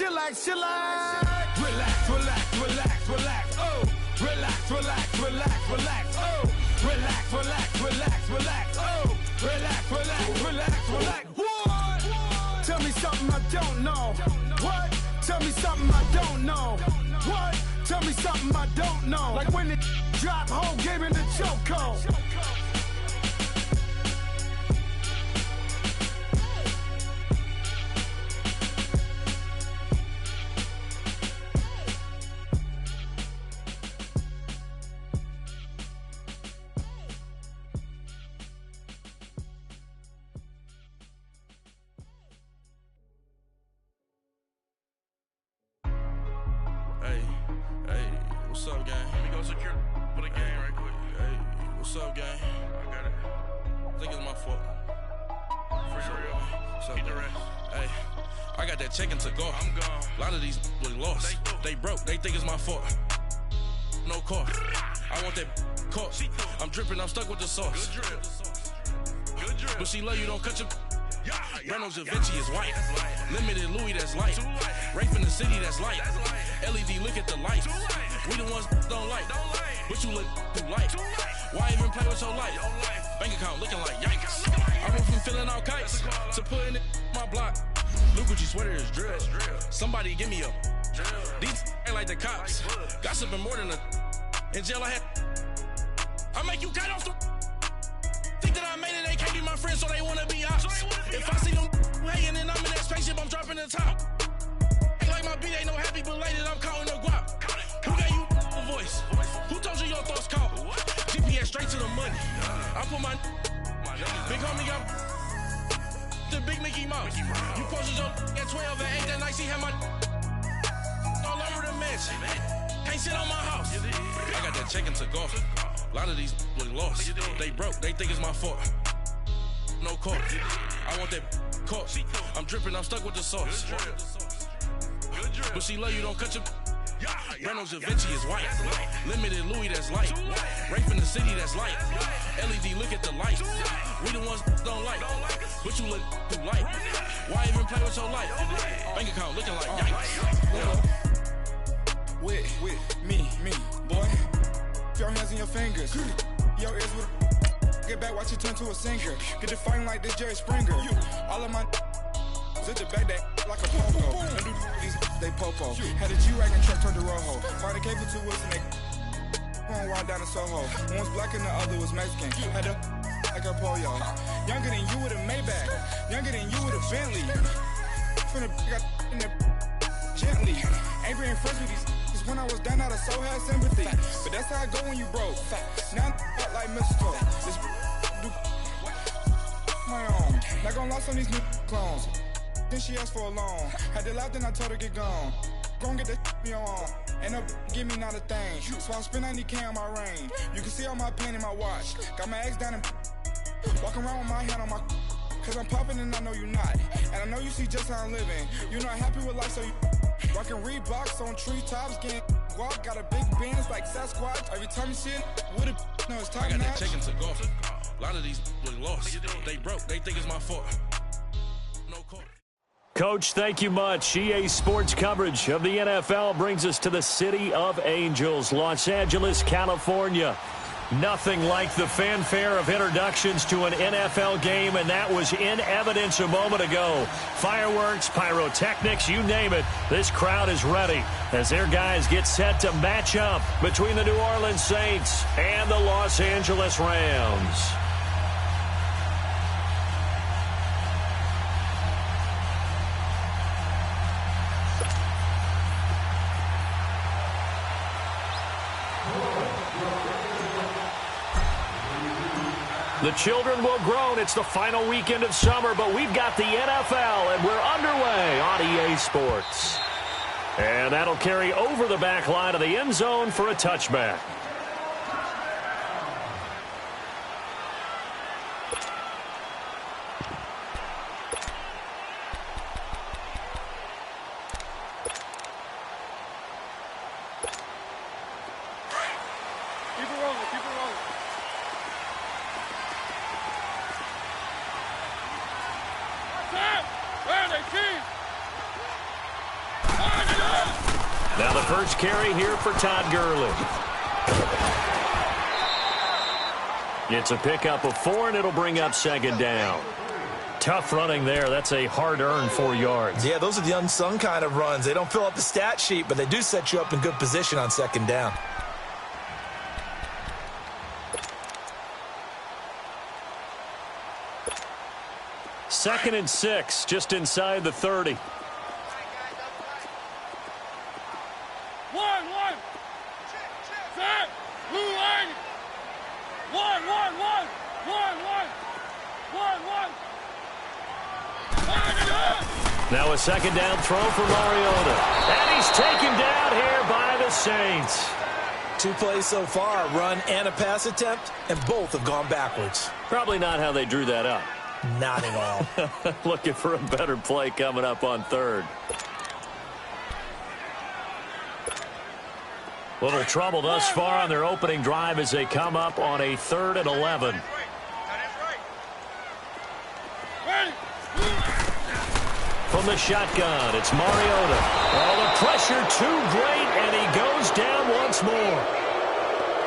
chillax. Relax, relax, relax, relax. Oh, relax, relax, relax, relax. Oh, relax, relax, relax, relax. Oh, relax, relax, relax, relax. What? Tell me something I don't know. What? Tell me something I don't know. What? Tell me something I don't know. Like when it drop, whole game in the chokehold. What's up, gang? Let me go secure for the game right quick. Hey, what's up, gang? I got it. I think it's my fault. For real. What's up, keep the rest. Hey, I got that chicken to go. I'm gone. A lot of these was lost. They broke. They think it's my fault. No cost. I want that caught. I'm dripping. I'm stuck with the sauce. Good drip. Good drip. But she love you. Don't cut your. Reynolds Da Vinci is white. Limited Louis, that's light. Rafe in the city, that's light. LED, look at the lights. We the ones don't like. But you look too light. Why even play with your life? Bank account looking like yikes. I went from filling out kites to putting it in my block. Blue Gucci sweater is drill. Somebody give me a. These ain't like the cops. Gossiping more than a. In jail I had. I make you cut off the. Think that I made it, they can't be my friends, so they wanna be ops. If I see them hating and I'm in that spaceship, I'm dropping the top. Ain't like my beat, ain't no happy belated, I'm counting the guap. Who gave you a voice? Who told you your thoughts count? GPS straight to the money. I put my big homie got the big Mickey Mouse. You posted your at 12 and 8 that night, she had my all over the mansion. Can't sit on my house. I got that chicken to go. A lot of these was lost. They broke. They think it's my fault. No cost. I want that caught. I'm dripping. I'm stuck with the sauce. But she love you. Don't cut your. Reynolds Da Vinci is white. Limited Louis, that's light. Rafe in the city, that's light. LED, look at the lights. We the ones don't like. But you look too light. Why even play with your life? Bank account looking like yikes. With me, boy. Your hands in your fingers. Your ears with. Get back, watch you turn to a singer. Get to fighting like this Jerry Springer. All of my. Zit the back that like a popo. Don't do these, they popo. Had a G-Wagon truck turned to Rojo. Find a cable 2 wheels and they. Going wild down in Soho. One was black and the other was Mexican. Had a. Like a pollo. Younger than you with a Maybach. Younger than you with a Bentley. From the. Got in the. Gently. Ain't being friends with these. When I was down out of so had sympathy. But that's how I go when you broke. Now I'm like mistletoe. This do my own. Not gonna lost on these new clones. Then she asked for a loan. Had to laugh, then I told her get gone. Gon' get that me on. Ain't no give me not a thing. So I spend 90K on my range. You can see all my pain in my watch. Got my ex down and walking around with my hand on my. Cause I'm popping and I know you not. And I know you see just how I'm living. You're not happy with life, so you. Rockin' Reeboks on treetops, getting walk, got a big Benz like Sasquatch. Every time you see it, with it, no, it's top I got notch. that chicken to go. A lot of these was lost. They broke. They think it's my fault. No court. Coach, thank you much. EA Sports coverage of the NFL brings us to the City of Angels, Los Angeles, California. Nothing like the fanfare of introductions to an NFL game, and that was in evidence a moment ago. Fireworks, pyrotechnics, you name it. This crowd is ready as their guys get set to match up between the New Orleans Saints and the Los Angeles Rams. The children will groan. It's the final weekend of summer, but we've got the NFL, and we're underway on EA Sports. And that'll carry over the back line of the end zone for a touchback. Now the first carry here for Todd Gurley. It's a pickup of 4, and it'll bring up second down. Tough running there. That's a hard-earned 4 yards. Yeah, those are the unsung kind of runs. They don't fill up the stat sheet, but they do set you up in good position on second down. Second and 6, just inside the 30. Now a second down throw for Mariota. And he's taken down here by the Saints. 2 plays so far, a run and a pass attempt, and both have gone backwards. Probably not how they drew that up. Not at all. Looking for a better play coming up on third. Little trouble thus far on their opening drive as they come up on a 3rd and 11. From the shotgun, it's Mariota. Oh, the pressure too great, and he goes down once more.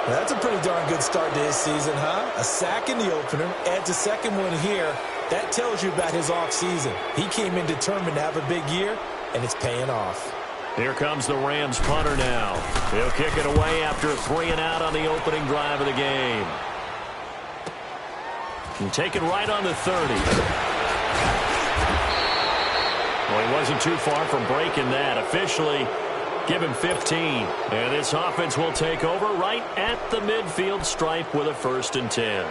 That's a pretty darn good start to his season, huh? A sack in the opener, adds a second one here. That tells you about his offseason. He came in determined to have a big year, and it's paying off. Here comes the Rams punter now. He'll kick it away after a 3 and out on the opening drive of the game. And take it right on the 30. Well, he wasn't too far from breaking that. Officially, give him 15. And this offense will take over right at the midfield stripe with a 1st and 10.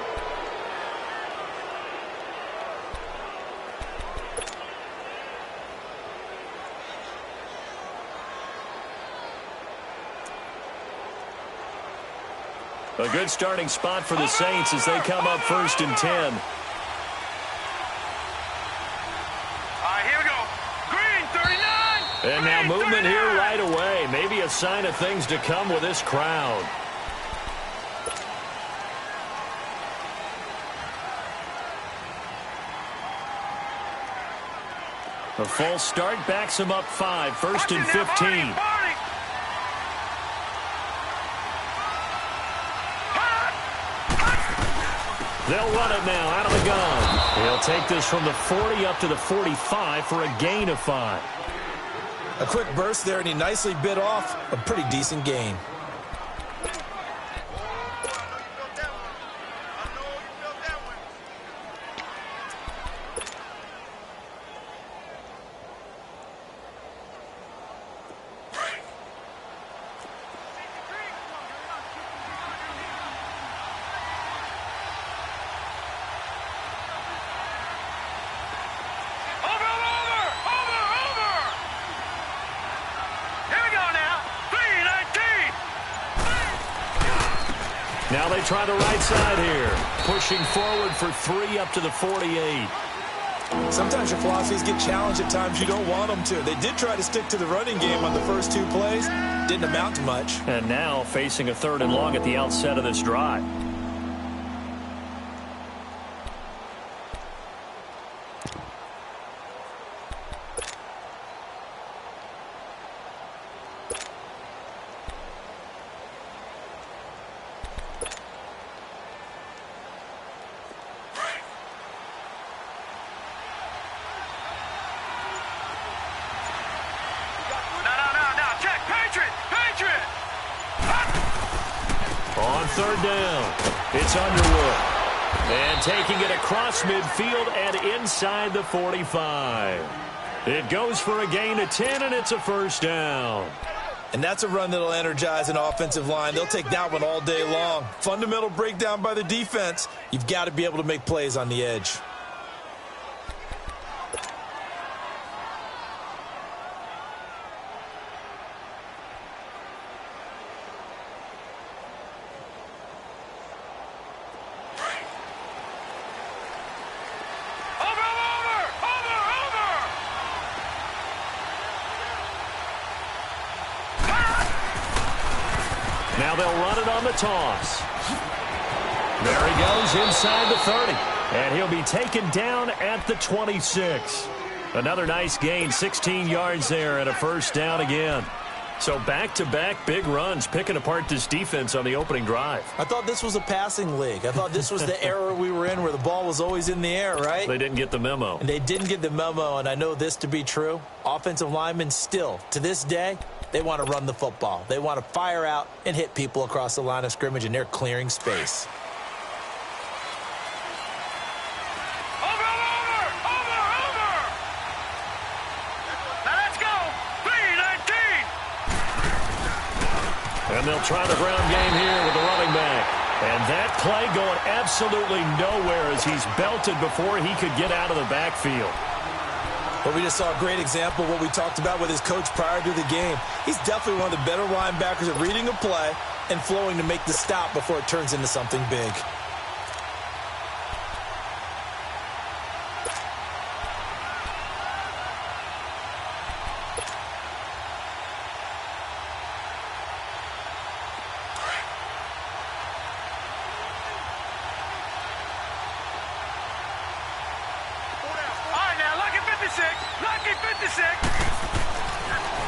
A good starting spot for the Saints as they come up 1st and 10. And now movement here right away. Maybe a sign of things to come with this crowd. A false start backs him up 5. 1st and 15. They'll run it now out of the gun. He'll take this from the 40 up to the 45 for a gain of 5. A quick burst there, and he nicely bit off a pretty decent gain. Now they try the right side here. Pushing forward for 3 up to the 48. Sometimes your philosophies get challenged at times you don't want them to. They did try to stick to the running game on the first 2 plays. Didn't amount to much. And now facing a 3rd and long at the outset of this drive. On 3rd down, it's Underwood. And taking it across midfield and inside the 45. It goes for a gain of 10, and it's a 1st down. And that's a run that'll energize an offensive line. They'll take that one all day long. Fundamental breakdown by the defense. You've got to be able to make plays on the edge. Now they'll run it on the toss. There he goes inside the 30. And he'll be taken down at the 26. Another nice gain, 16 yards there and a 1st down again. So back-to-back big runs, picking apart this defense on the opening drive. I thought this was a passing league. I thought this was the era we were in where the ball was always in the air, right? They didn't get the memo. And they didn't get the memo, and I know this to be true. Offensive linemen still, to this day, they want to run the football. They want to fire out and hit people across the line of scrimmage, and they're clearing space. And they'll try the ground game here with the running back. And that play going absolutely nowhere as he's belted before he could get out of the backfield. But we just saw a great example of what we talked about with his coach prior to the game. He's definitely one of the better linebackers at reading a play and flowing to make the stop before it turns into something big.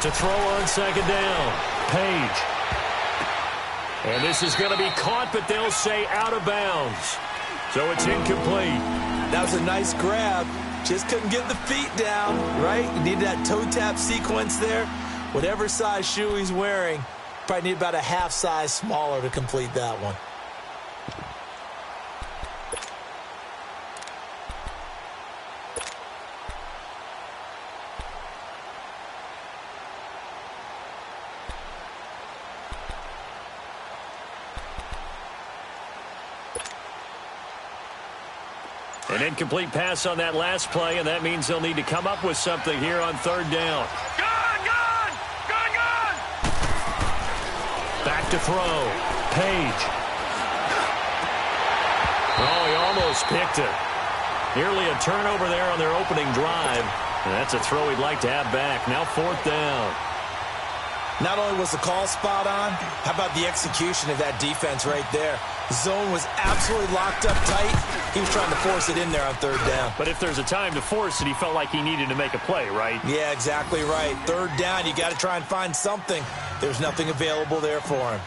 To throw on second down, Page. And this is going to be caught, but they'll say out of bounds. So it's incomplete. That was a nice grab. Just couldn't get the feet down, right? You needed that toe tap sequence there. Whatever size shoe he's wearing, probably need about a half size smaller to complete that one. An incomplete pass on that last play, and that means they'll need to come up with something here on third down. Gone! Back to throw. Page. Oh, he almost picked it. Nearly a turnover there on their opening drive. And that's a throw he'd like to have back. Now fourth down. Not only was the call spot on, how about the execution of that defense right there? Zone was absolutely locked up tight. He was trying to force it in there on third down. But if there's a time to force it, he felt like he needed to make a play, right? Yeah, exactly right. Third down, you got to try and find something. There's nothing available there for him.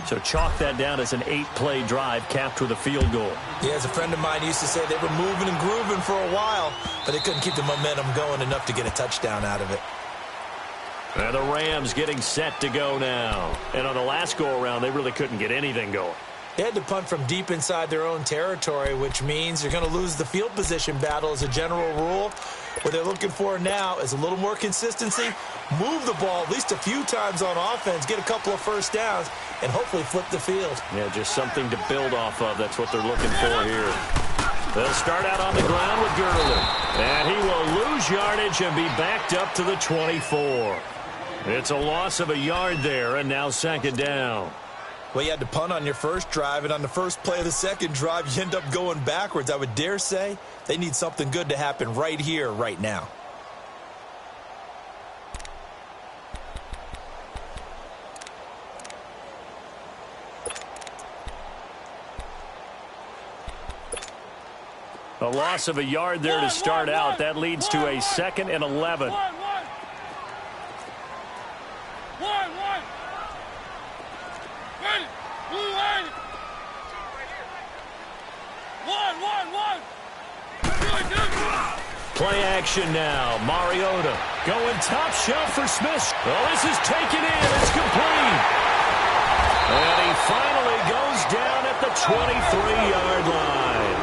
So chalk that down as an 8-play drive capped with a field goal. Yeah, as a friend of mine used to say, they were moving and grooving for a while, but they couldn't keep the momentum going enough to get a touchdown out of it. And the Rams getting set to go now. And on the last go-around, they really couldn't get anything going. They had to punt from deep inside their own territory, which means you're going to lose the field position battle as a general rule. What they're looking for now is a little more consistency, move the ball at least a few times on offense, get a couple of first downs, and hopefully flip the field. Yeah, just something to build off of. That's what they're looking for here. They'll start out on the ground with Gurley. And he will lose yardage and be backed up to the 24. It's a loss of a yard there, and now second down. Well, you had to punt on your first drive, and on the first play of the second drive, you end up going backwards. I would dare say they need something good to happen right here, right now. A loss of a yard there to start out. That leads to a 2nd and 11. Play action now. Mariota going top shelf for Smith. Oh, this is taken in. It's complete. And he finally goes down at the 23-yard line.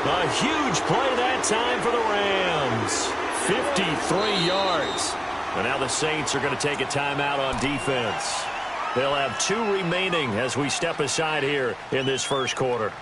A huge play that time for the Rams. 53 yards. And now the Saints are going to take a timeout on defense. They'll have 2 remaining as we step aside here in this first quarter.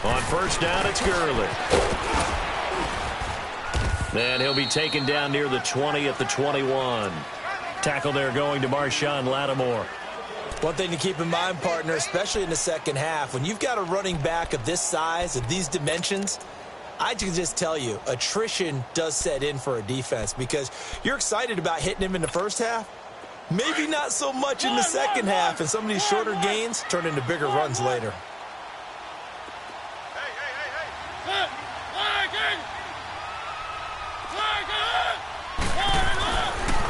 On first down, it's Gurley. And he'll be taken down near the 20 at the 21. Tackle there going to Marshawn Lattimore. One thing to keep in mind, partner, especially in the second half, when you've got a running back of this size, of these dimensions, I can just tell you, attrition does set in for a defense because you're excited about hitting him in the first half. Maybe not so much in the second half, and some of these shorter gains turn into bigger runs later.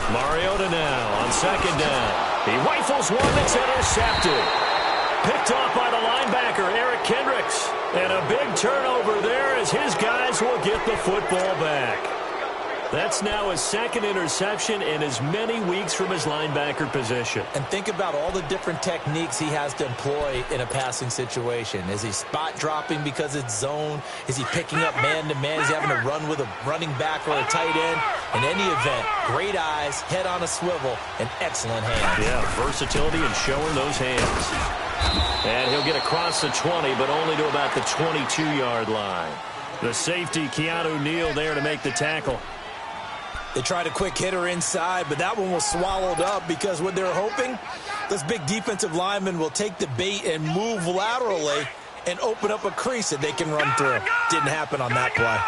Mariota now on second down. He rifles one that's intercepted. Picked off by the linebacker, Eric Kendricks. And a big turnover there as his guys will get the football back. That's now his second interception in as many weeks from his linebacker position. And think about all the different techniques he has to employ in a passing situation. Is he spot dropping because it's zone? Is he picking up man-to-man? Is he having to run with a running back or a tight end? In any event, great eyes, head on a swivel, and excellent hands. Yeah, versatility and showing those hands. And he'll get across the 20, but only to about the 22-yard line. The safety, Keanu Neal, there to make the tackle. They tried a quick hitter inside, but that one was swallowed up because what they're hoping, this big defensive lineman will take the bait and move laterally and open up a crease that they can run through. Didn't happen on that play.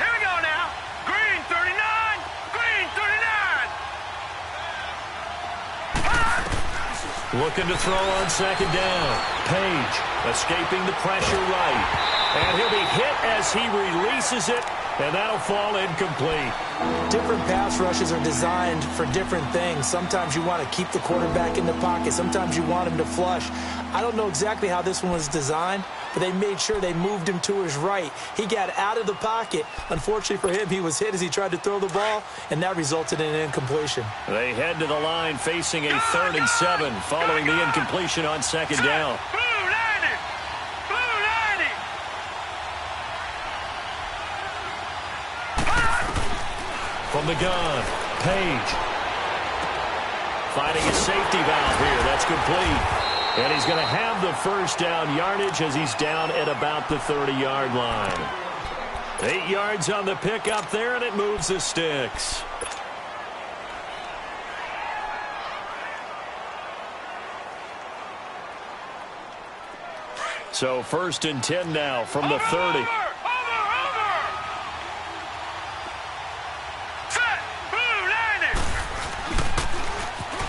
Here we go now. Green 39. Green 39. Looking to throw on second down. Page escaping the pressure right. And he'll be hit as he releases it, and that'll fall incomplete. Different pass rushes are designed for different things. Sometimes you want to keep the quarterback in the pocket. Sometimes you want him to flush. I don't know exactly how this one was designed, but they made sure they moved him to his right. He got out of the pocket. Unfortunately for him, he was hit as he tried to throw the ball, and that resulted in an incompletion. They head to the line facing a 3rd and 7 following the incompletion on second down. From the gun, Page. Finding a safety valve here. That's complete. And he's going to have the first down yardage as he's down at about the 30-yard line. 8 yards on the pickup there, and it moves the sticks. So 1st and 10 now from the 30.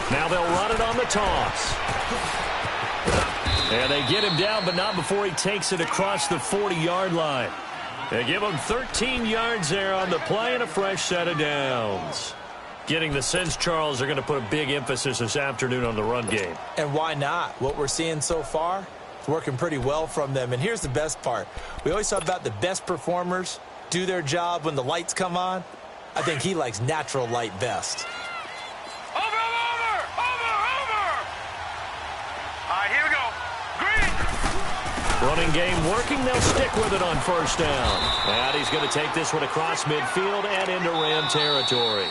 Now they'll run it on the toss. And they get him down, but not before he takes it across the 40-yard line. They give him 13 yards there on the play and a fresh set of downs. Getting the sense, Charles, they're going to put a big emphasis this afternoon on the run game. And why not? What we're seeing so far is working pretty well from them. And here's the best part. We always talk about the best performers do their job when the lights come on. I think he likes natural light best. Running game working. They'll stick with it on first down. And he's going to take this one across midfield and into Ram territory.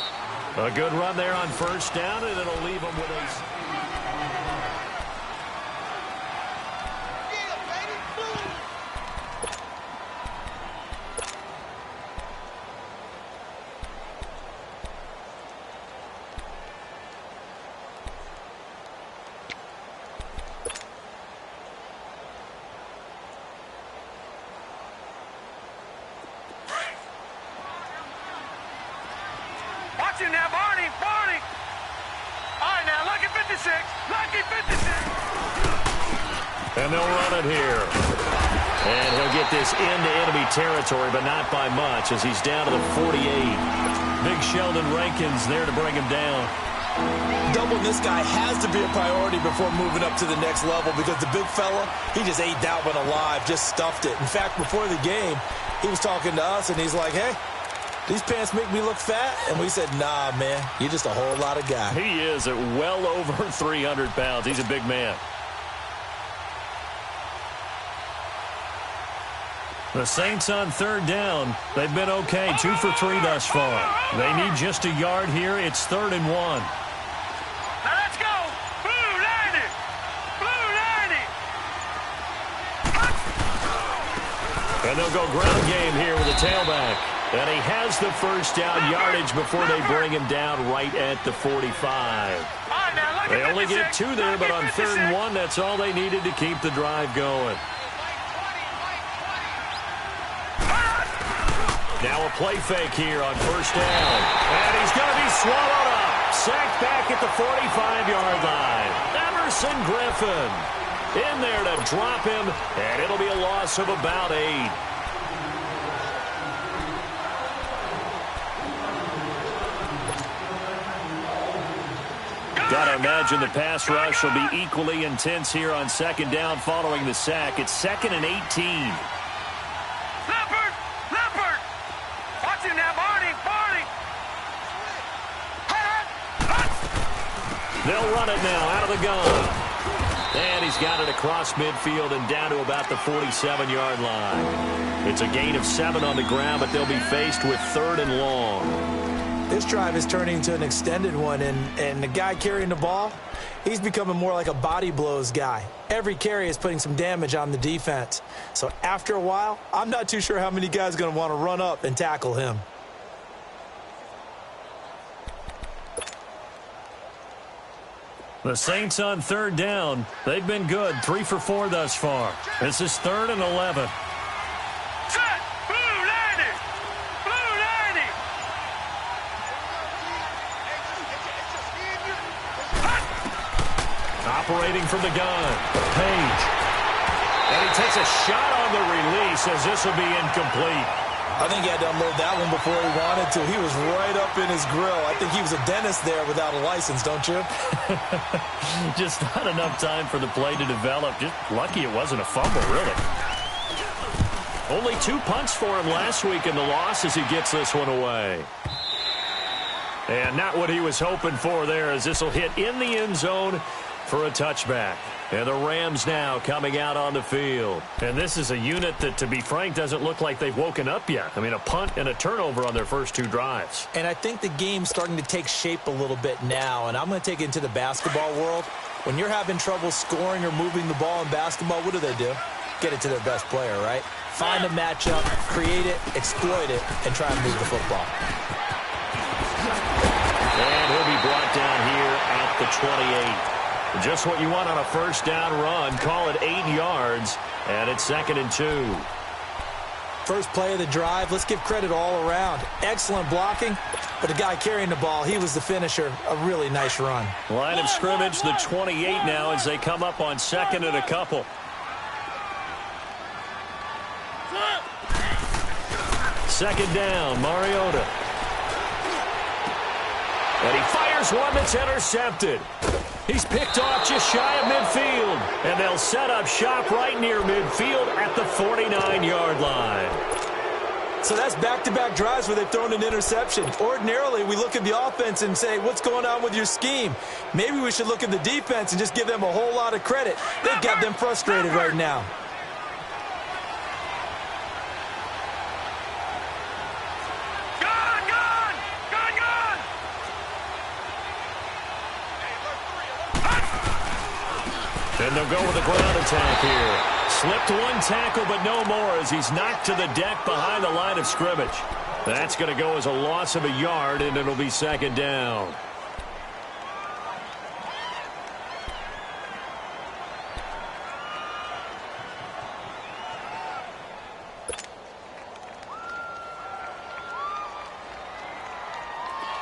A good run there on first down, and it'll leave him with a... Now, Barney. All right, now, lucky 56. Lucky 56. And they'll run it here. And he'll get this into enemy territory, but not by much as he's down to the 48. Big Sheldon Rankins there to bring him down. Doubling this guy has to be a priority before moving up to the next level because the big fella, he just ate that one alive, just stuffed it. In fact, before the game, he was talking to us, and he's like, hey, these pants make me look fat? And we said, nah, man, you're just a whole lot of guy. He is at well over 300 pounds. He's a big man. The Saints on 3rd down. They've been okay, 2 for 3 thus far. They need just a yard here. It's 3rd and 1. Now let's go. Blue 90. Blue 90. And they'll go ground game here with a tailback. And he has the first down yardage before they bring him down right at the 45. They only get 2 there, but on 3rd and 1, that's all they needed to keep the drive going. Now a play fake here on 1st down. And he's going to be swallowed up. Sacked back at the 45-yard line. Emerson Griffin in there to drop him, and it'll be a loss of about 8. Got to imagine the pass rush will be equally intense here on 2nd down following the sack. It's 2nd and 18. Leopard! Watch him now, Barney! They'll run it now out of the gun. And he's got it across midfield and down to about the 47-yard line. It's a gain of 7 on the ground, but they'll be faced with 3rd and long. This drive is turning into an extended one, and the guy carrying the ball, he's becoming more like a body blows guy. Every carry is putting some damage on the defense. So after a while, I'm not too sure how many guys are going to want to run up and tackle him. The Saints on 3rd down. They've been good, 3 for 4 thus far. This is 3rd and 11. Set! Blue 90! Operating from the gun, Page. And he takes a shot on the release as this will be incomplete. I think he had to unload that one before he wanted to. He was right up in his grill. I think he was a dentist there without a license, don't you? Just not enough time for the play to develop. Just lucky it wasn't a fumble, really. Only 2 punts for him last week in the loss as he gets this one away. And not what he was hoping for there, as this will hit in the end zone for a touchback. And the Rams now coming out on the field. And this is a unit that, to be frank, doesn't look like they've woken up yet. I mean, a punt and a turnover on their first 2 drives. And I think the game's starting to take shape a little bit now, and I'm going to take it into the basketball world. When you're having trouble scoring or moving the ball in basketball, what do? Get it to their best player, right? Find a matchup, create it, exploit it, and try and move the football. And he'll be brought down here at the 28. Just what you want on a first down run. Call it 8 yards, and it's 2nd and 2. First play of the drive, let's give credit all around. Excellent blocking, but the guy carrying the ball, he was the finisher. A really nice run. Line of scrimmage, the 28 now as they come up on 2nd and a couple. Second down, Mariota. And he fires one that's intercepted. He's picked off just shy of midfield. And they'll set up shop right near midfield at the 49-yard line. So that's back-to-back drives where they've thrown an interception. Ordinarily, we look at the offense and say, what's going on with your scheme? Maybe we should look at the defense and just give them a whole lot of credit. They've got them frustrated right now. And they'll go with a ground attack here. Slipped 1 tackle, but no more as he's knocked to the deck behind the line of scrimmage. That's going to go as a loss of a yard, and it'll be 2nd down.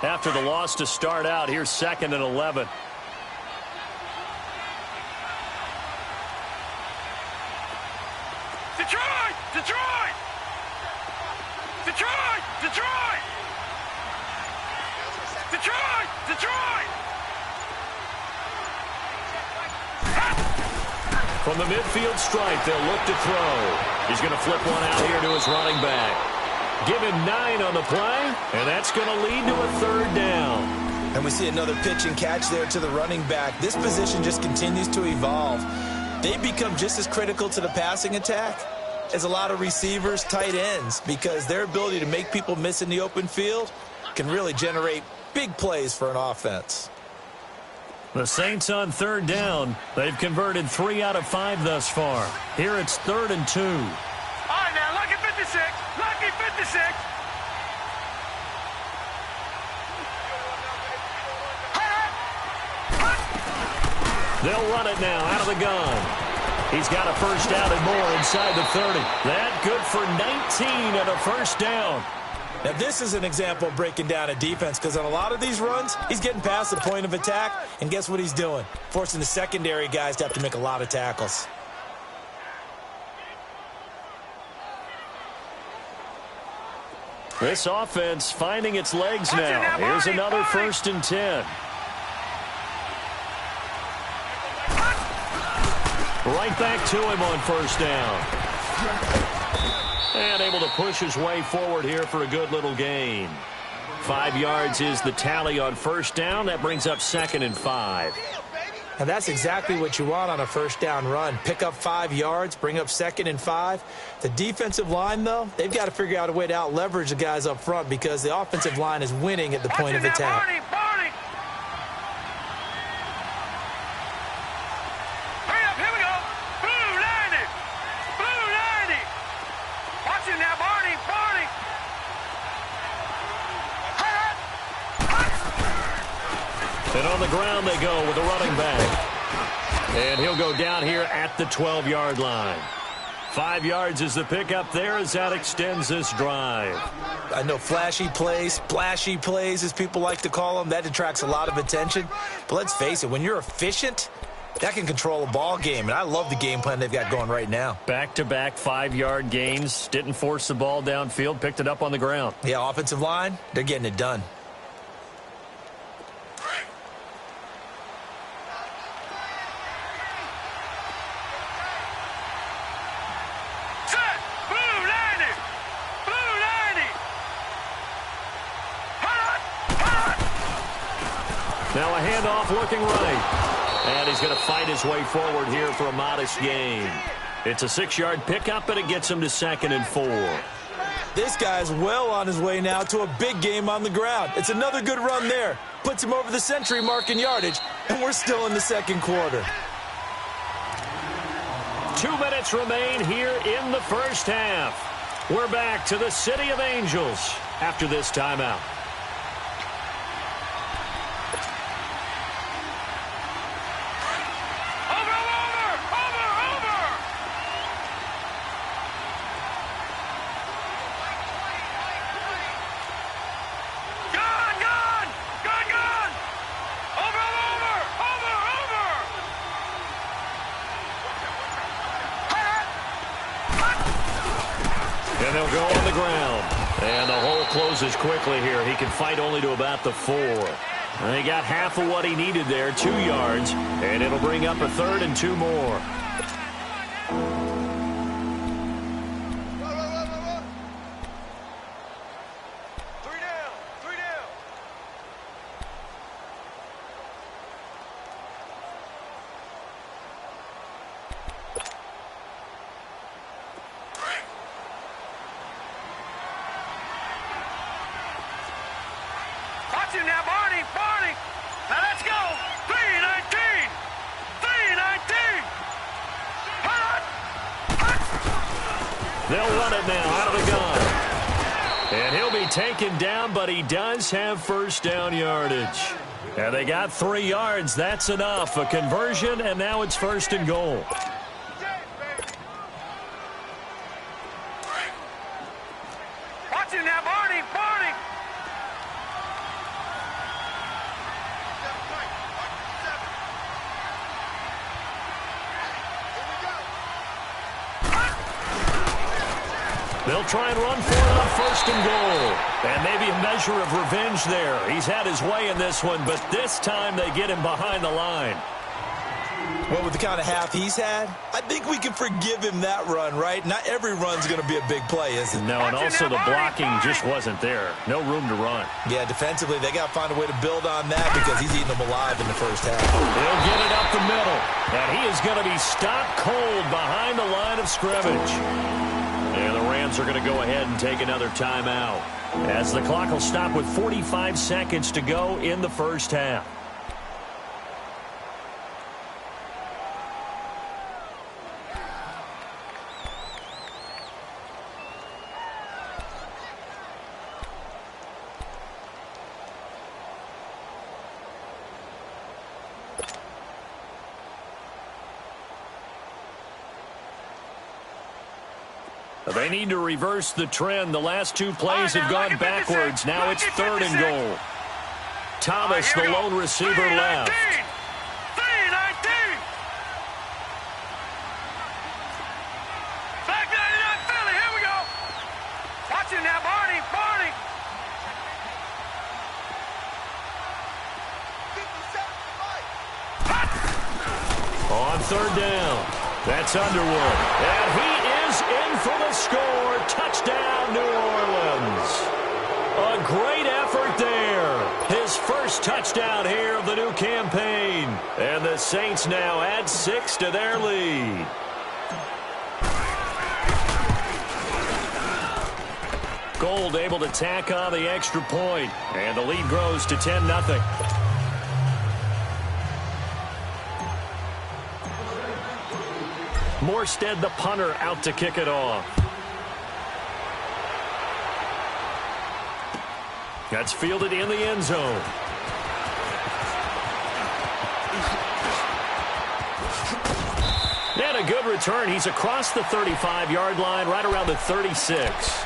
After the loss to start out, here's 2nd and 11. Detroit! From the midfield stripe, they'll look to throw. He's going to flip one out here to his running back. Give him 9 on the play, and that's going to lead to a 3rd down. And we see another pitch and catch there to the running back. This position just continues to evolve. They become just as critical to the passing attack as a lot of receivers, tight ends, because their ability to make people miss in the open field can really generate big plays for an offense. The Saints on 3rd down. They've converted 3 out of 5 thus far. Here it's 3rd and 2. All right, now, lucky 56. Lucky 56. They'll run it now out of the gun. He's got a first down and more inside the 30. That good for 19 and a first down. Now, this is an example of breaking down a defense because on a lot of these runs, he's getting past the point of attack, and guess what he's doing? Forcing the secondary guys to have to make a lot of tackles. This offense finding its legs now. Here's another 1st and 10. Right back to him on first down. And able to push his way forward here for a good little gain. 5 yards is the tally on first down. That brings up 2nd and 5. And that's exactly what you want on a first down run. Pick up 5 yards, bring up 2nd and 5. The defensive line, though, they've got to figure out a way to out-leverage the guys up front because the offensive line is winning at the point of attack. And on the ground they go with a running back. And he'll go down here at the 12-yard line. 5 yards is the pickup there as that extends this drive. I know flashy plays, splashy plays, as people like to call them, that attracts a lot of attention. But let's face it, when you're efficient, that can control a ball game. And I love the game plan they've got going right now. Back-to-back 5-yard gains. Didn't force the ball downfield. Picked it up on the ground. Yeah, offensive line, they're getting it done. Now a handoff looking right. And he's going to fight his way forward here for a modest gain. It's a 6-yard pickup, and it gets him to 2nd and 4. This guy's well on his way now to a big game on the ground. It's another good run there. Puts him over the century mark in yardage, and we're still in the second quarter. 2 minutes remain here in the first half. We're back to the City of Angels after this timeout. And they'll go on the ground. And the hole closes quickly here. He can fight only to about the 4. And he got half of what he needed there, 2 yards. And it'll bring up a 3rd and 2 more. Now, Barney. Now, let's go. 3-19. 3-19. They'll run it now out of the gun. And he'll be taken down, but he does have first down yardage. And they got 3 yards. That's enough. A conversion, and now it's 1st and goal. Watch it now, Barney. They'll try and run for it on 1st and goal. And maybe a measure of revenge there. He's had his way in this one, but this time they get him behind the line. Well, with the kind of half he's had, I think we can forgive him that run, right? Not every run's going to be a big play, is it? No, and also the blocking just wasn't there. No room to run. Yeah, defensively, they got to find a way to build on that because he's eating them alive in the first half. He'll get it up the middle. And he is going to be stopped cold behind the line of scrimmage. And the Rams are going to go ahead and take another timeout as the clock will stop with 45 seconds to go in the first half. They need to reverse the trend. The last two plays have gone backwards. Now it's 3rd and goal. Thomas, the lone receiver, left. 3-19. Back 99 Philly. Here we go. Watch it now, Barney. Barney. On 3rd down. That's Underwood. And he is in for the score. Touchdown, New Orleans. A great effort there. His first touchdown here of the new campaign. And the Saints now add 6 to their lead. Gold able to tack on the extra point. And the lead grows to 10-0. Morstead, the punter, out to kick it off. That's fielded in the end zone. And a good return. He's across the 35-yard line, right around the 36.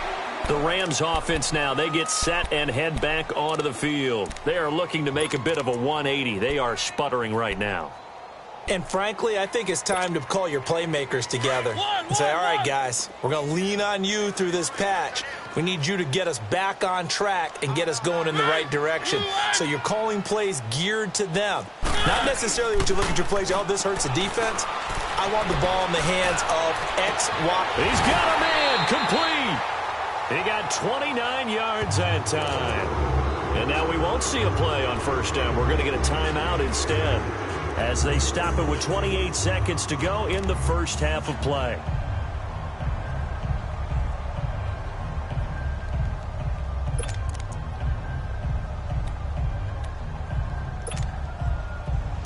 The Rams offense now, they get set and head back onto the field. They are looking to make a bit of a 180. They are sputtering right now. And frankly, I think it's time to call your playmakers together and say, all right, guys, we're going to lean on you through this patch. We need you to get us back on track and get us going in the right direction. So you're calling plays geared to them. Not necessarily when you look at your plays, oh, this hurts the defense. I want the ball in the hands of X, Y. He's got a man complete. He got 29 yards that time. And now we won't see a play on 1st down. We're going to get a timeout instead, as they stop it with 28 seconds to go in the first half of play.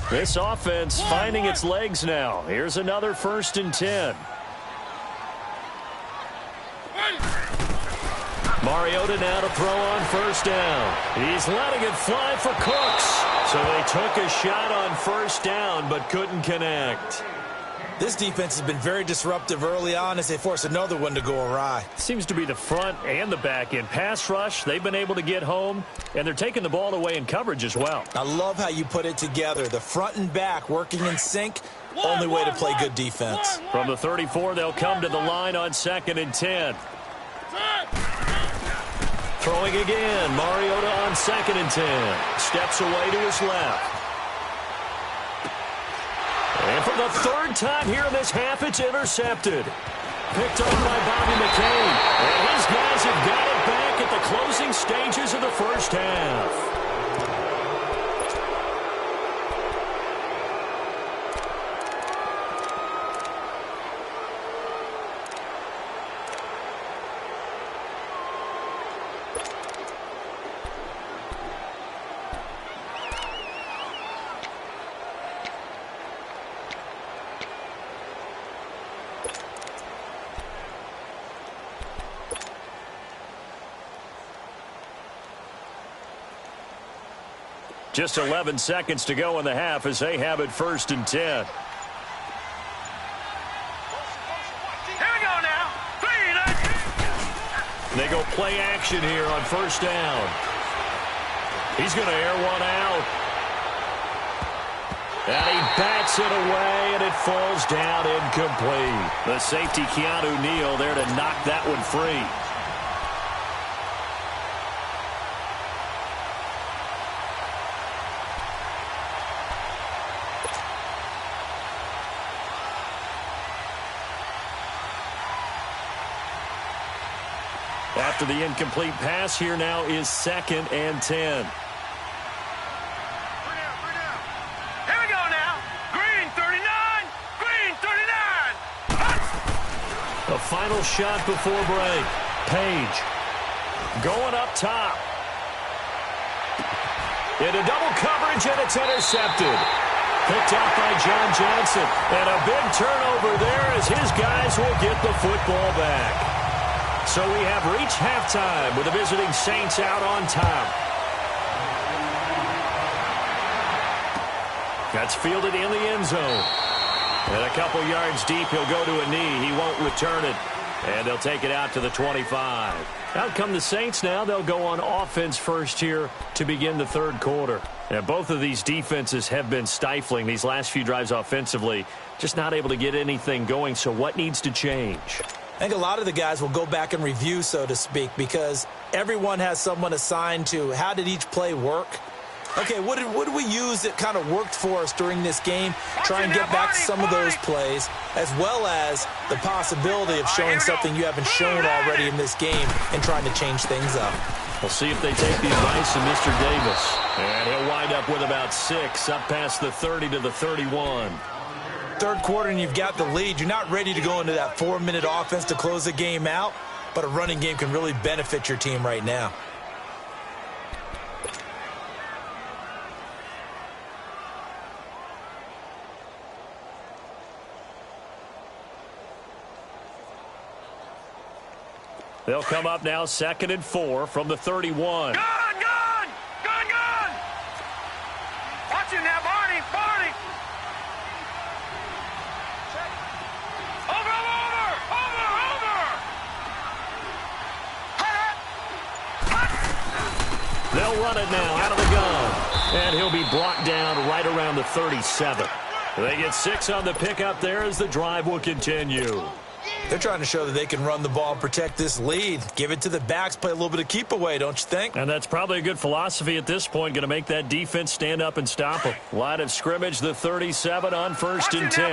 This offense finding its legs now. Here's another 1st and 10. Mariota now to throw on 1st down. He's letting it fly for Cooks. So they took a shot on 1st down, but couldn't connect. This defense has been very disruptive early on as they force another one to go awry. Seems to be the front and the back end. Pass rush, they've been able to get home, and they're taking the ball away in coverage as well. I love how you put it together. The front and back working in sync, only way to play good defense. From the 34, they'll come to the line on 2nd and 10. Throwing again, Mariota on 2nd and 10. Steps away to his left. And for the 3rd time here in this half, it's intercepted. Picked off by Bobby McCain. And his guys have got it back at the closing stages of the first half. Just 11 seconds to go in the half as they have it 1st and 10. Here we go now. 3-19. They go play action here on 1st down. He's going to air one out. And he bats it away, and it falls down incomplete. The safety, Keanu Neal, there to knock that one free. After the incomplete pass, here now is 2nd and 10. Here we go now. Green 39. Green 39. The final shot before break. Page going up top. Into double coverage, and it's intercepted. Picked out by John Johnson. And a big turnover there as his guys will get the football back. So we have reached halftime with the visiting Saints out on top. That's fielded in the end zone. And a couple yards deep, he'll go to a knee. He won't return it. And they'll take it out to the 25. Out come the Saints now. They'll go on offense first here to begin the third quarter. And both of these defenses have been stifling these last few drives offensively. Just not able to get anything going. So what needs to change? I think a lot of the guys will go back and review, so to speak, because everyone has someone assigned to how did each play work. Okay, what did we use that kind of worked for us during this game? Try and get back to some of those plays, as well as the possibility of showing something you haven't shown already in this game and trying to change things up. We'll see if they take the advice of Mr. Davis. And he'll wind up with about 6, up past the 30 to the 31. Third quarter and you've got the lead. You're not ready to go into that 4-minute offense to close the game out, but a running game can really benefit your team right now. They'll come up now 2nd and 4 from the 31. Gun! Watch it now, Barney! They'll run it now out of the gun. And he'll be brought down right around the 37. They get 6 on the pickup there as the drive will continue. They're trying to show that they can run the ball and protect this lead. Give it to the backs, play a little bit of keep away, don't you think? And that's probably a good philosophy at this point, going to make that defense stand up and stop them. Line of scrimmage, the 37 on 1st and 10.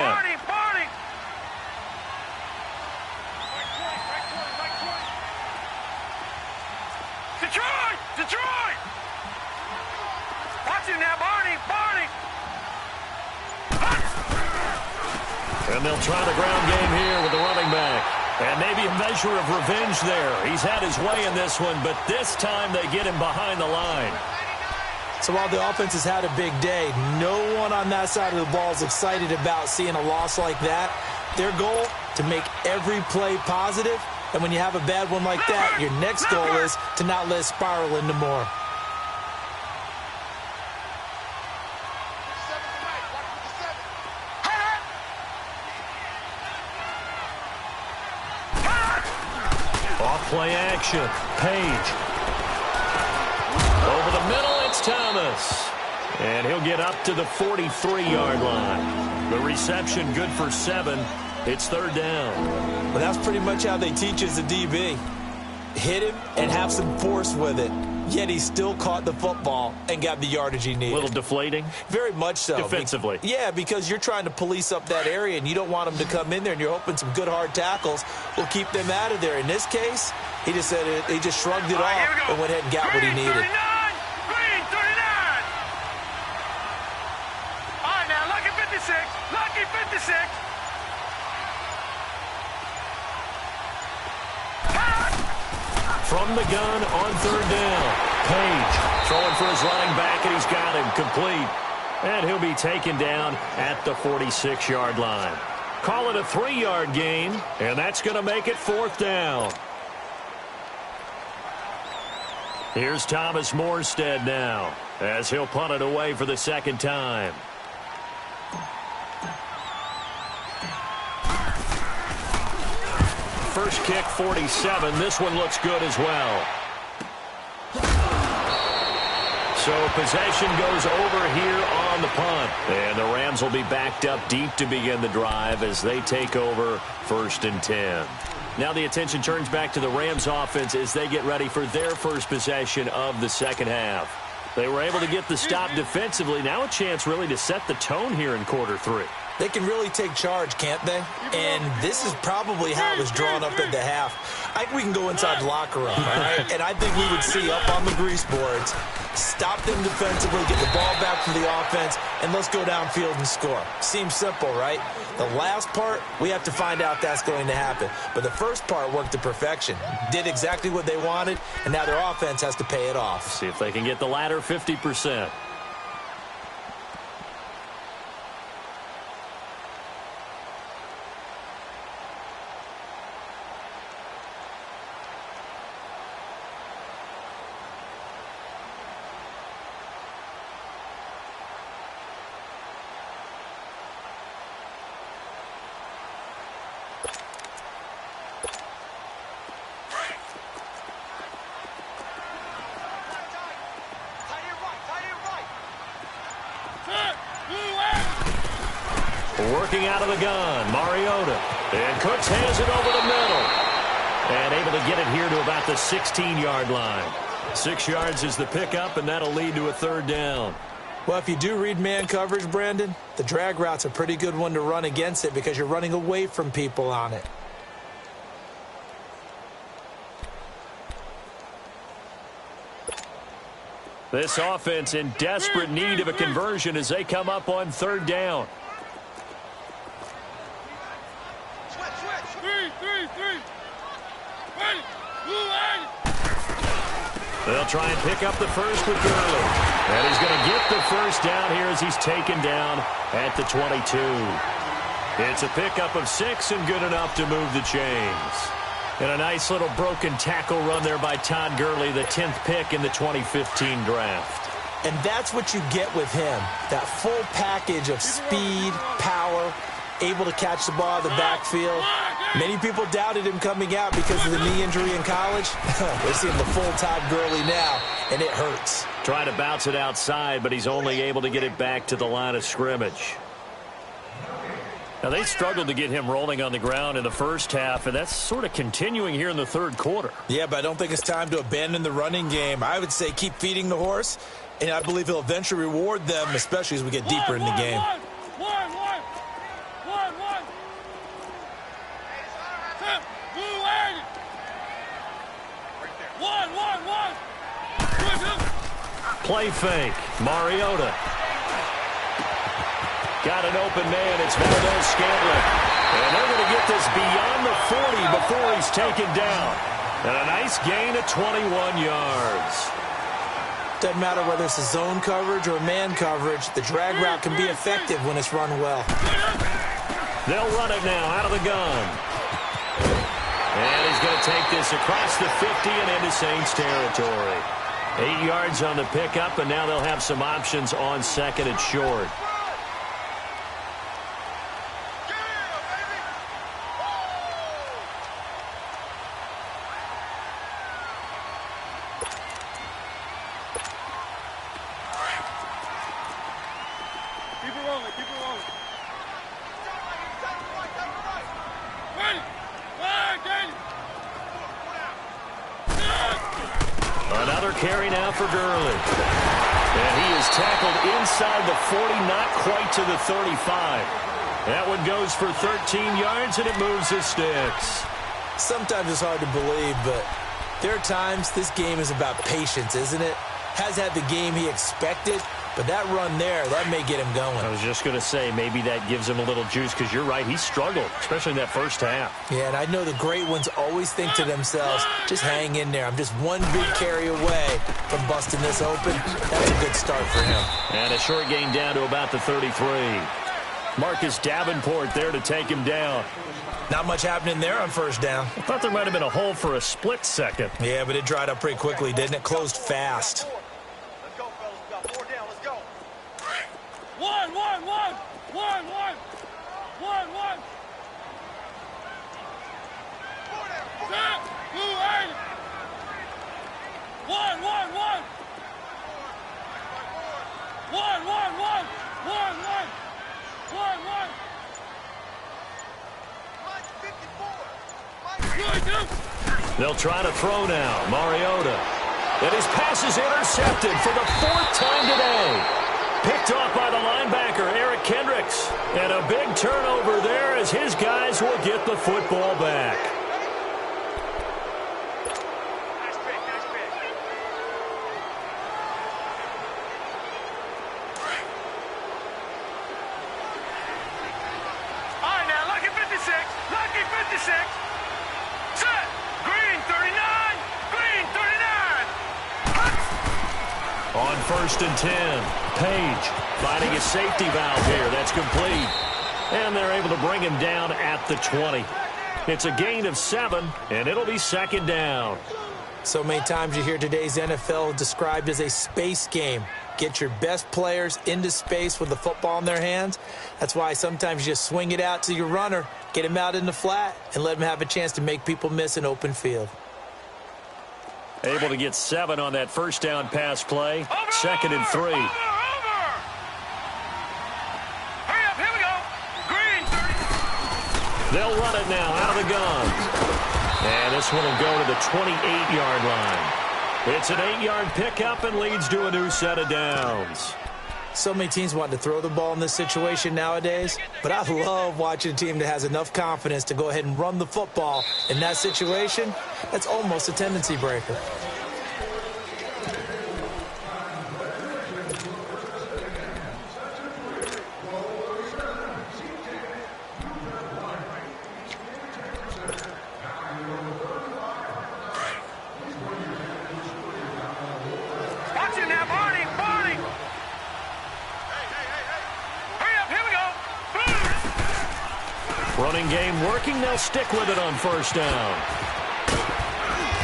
Detroit! Watch it now, Barney! And they'll try the ground game here with the running back. And maybe a measure of revenge there. He's had his way in this one, but this time they get him behind the line. So while the offense has had a big day, no one on that side of the ball is excited about seeing a loss like that. Their goal, to make every play positive. And when you have a bad one like that, your next goal is to not let it spiral into more. Play action. Page. Over the middle, it's Thomas. And he'll get up to the 43-yard line. The reception good for 7. It's 3rd down. Well, that's pretty much how they teach as a DB. Hit him and have some force with it. Yet he still caught the football and got the yardage he needed. A little deflating? Very much so. Defensively? Yeah, because you're trying to police up that area, and you don't want them to come in there, and you're hoping some good hard tackles will keep them out of there. In this case, he just said it, he just shrugged it off and went ahead and got what he needed. 39! Green, 39! All right, now, lucky 56. Lucky 56. From the gun on 3rd down. Page throwing for his running back, and he's got him complete. And he'll be taken down at the 46-yard line. Call it a 3-yard gain, and that's going to make it 4th down. Here's Thomas Morstead now, as he'll punt it away for the 2nd time. First kick, 47. This one looks good as well. So possession goes over here on the punt. And the Rams will be backed up deep to begin the drive as they take over 1st and 10. Now the attention turns back to the Rams offense as they get ready for their first possession of the 2nd half. They were able to get the stop defensively. Now a chance really to set the tone here in quarter 3. They can really take charge, can't they? And this is probably how it was drawn up at the half. I think we can go inside the locker room, all right? And I think we would see up on the grease boards, stop them defensively, get the ball back to the offense, and let's go downfield and score. Seems simple, right? The last part, we have to find out if that's going to happen. But the first part worked to perfection. Did exactly what they wanted, and now their offense has to pay it off. See if they can get the latter 50%. Working out of the gun, Mariota. And Cooks has it over the middle. And able to get it here to about the 16-yard line. 6 yards is the pickup, and that'll lead to a third down. Well, if you do read man coverage, Brandon, the drag route's a pretty good one to run against it because you're running away from people on it. This offense in desperate need of a conversion as they come up on third down. They'll try and pick up the first with Gurley. And he's going to get the first down here as he's taken down at the 22. It's a pickup of 6 and good enough to move the chains. And a nice little broken tackle run there by Todd Gurley, the 10th pick in the 2015 draft. And that's what you get with him, that full package of speed, power, able to catch the ball out of the backfield. Many people doubted him coming out because of the knee injury in college. We're seeing the full Todd Gurley now, and it hurts. Trying to bounce it outside, but he's only able to get it back to the line of scrimmage. Now, they struggled to get him rolling on the ground in the first half, and that's sort of continuing here in the third quarter. Yeah, but I don't think it's time to abandon the running game. I would say keep feeding the horse, and I believe he'll eventually reward them, especially as we get deeper in the game. Play fake. Mariota. Got an open man. It's Valdez-Scantling. And they're going to get this beyond the 40 before he's taken down. And a nice gain of 21 yards. Doesn't matter whether it's a zone coverage or man coverage. The drag route can be effective when it's run well. They'll run it now out of the gun. And he's going to take this across the 50 and into Saints territory. 8 yards on the pickup, and now they'll have some options on second and short. Keep it rolling, keep it rolling. Ready? Another carry now for Gurley. And he is tackled inside the 40, not quite to the 35. That one goes for 13 yards, and it moves the sticks. Sometimes it's hard to believe, but there are times this game is about patience, isn't it? Has had the game he expected, but that run there, that may get him going. I was just going to say, maybe that gives him a little juice, because you're right, he struggled, especially in that first half. Yeah, and I know the great ones always think to themselves, just hang in there. I'm just one big carry away from busting this open. That's a good start for him. And a short gain down to about the 33. Marcus Davenport there to take him down. Not much happening there on first down. I thought there might have been a hole for a split second. Yeah, but it dried up pretty quickly, didn't it? Closed fast. They'll try to throw now. Mariota. And his pass is intercepted for the 4th time today. Picked off by the linebacker, Eric Kendricks. And a big turnover there as his guys will get the football back. All right, now, lucky 56. Lucky 56. Set. Green 39. Green 39. On 1st and 10, Page finding a safety valve here. That's complete. And they're able to bring him down at the 20. It's a gain of 7, and it'll be 2nd down. So many times you hear today's NFL described as a space game. Get your best players into space with the football in their hands. That's why sometimes you just swing it out to your runner, get him out in the flat, and let him have a chance to make people miss an open field. Able to get 7 on that first down pass play. 2nd and 3. Hurry up, here we go. They'll run it now out of the gun. And this one will go to the 28-yard line. It's an 8-yard pickup and leads to a new set of downs. So many teams want to throw the ball in this situation nowadays, but I love watching a team that has enough confidence to go ahead and run the football. In that situation, that's almost a tendency breaker. Running game working. They'll stick with it on first down.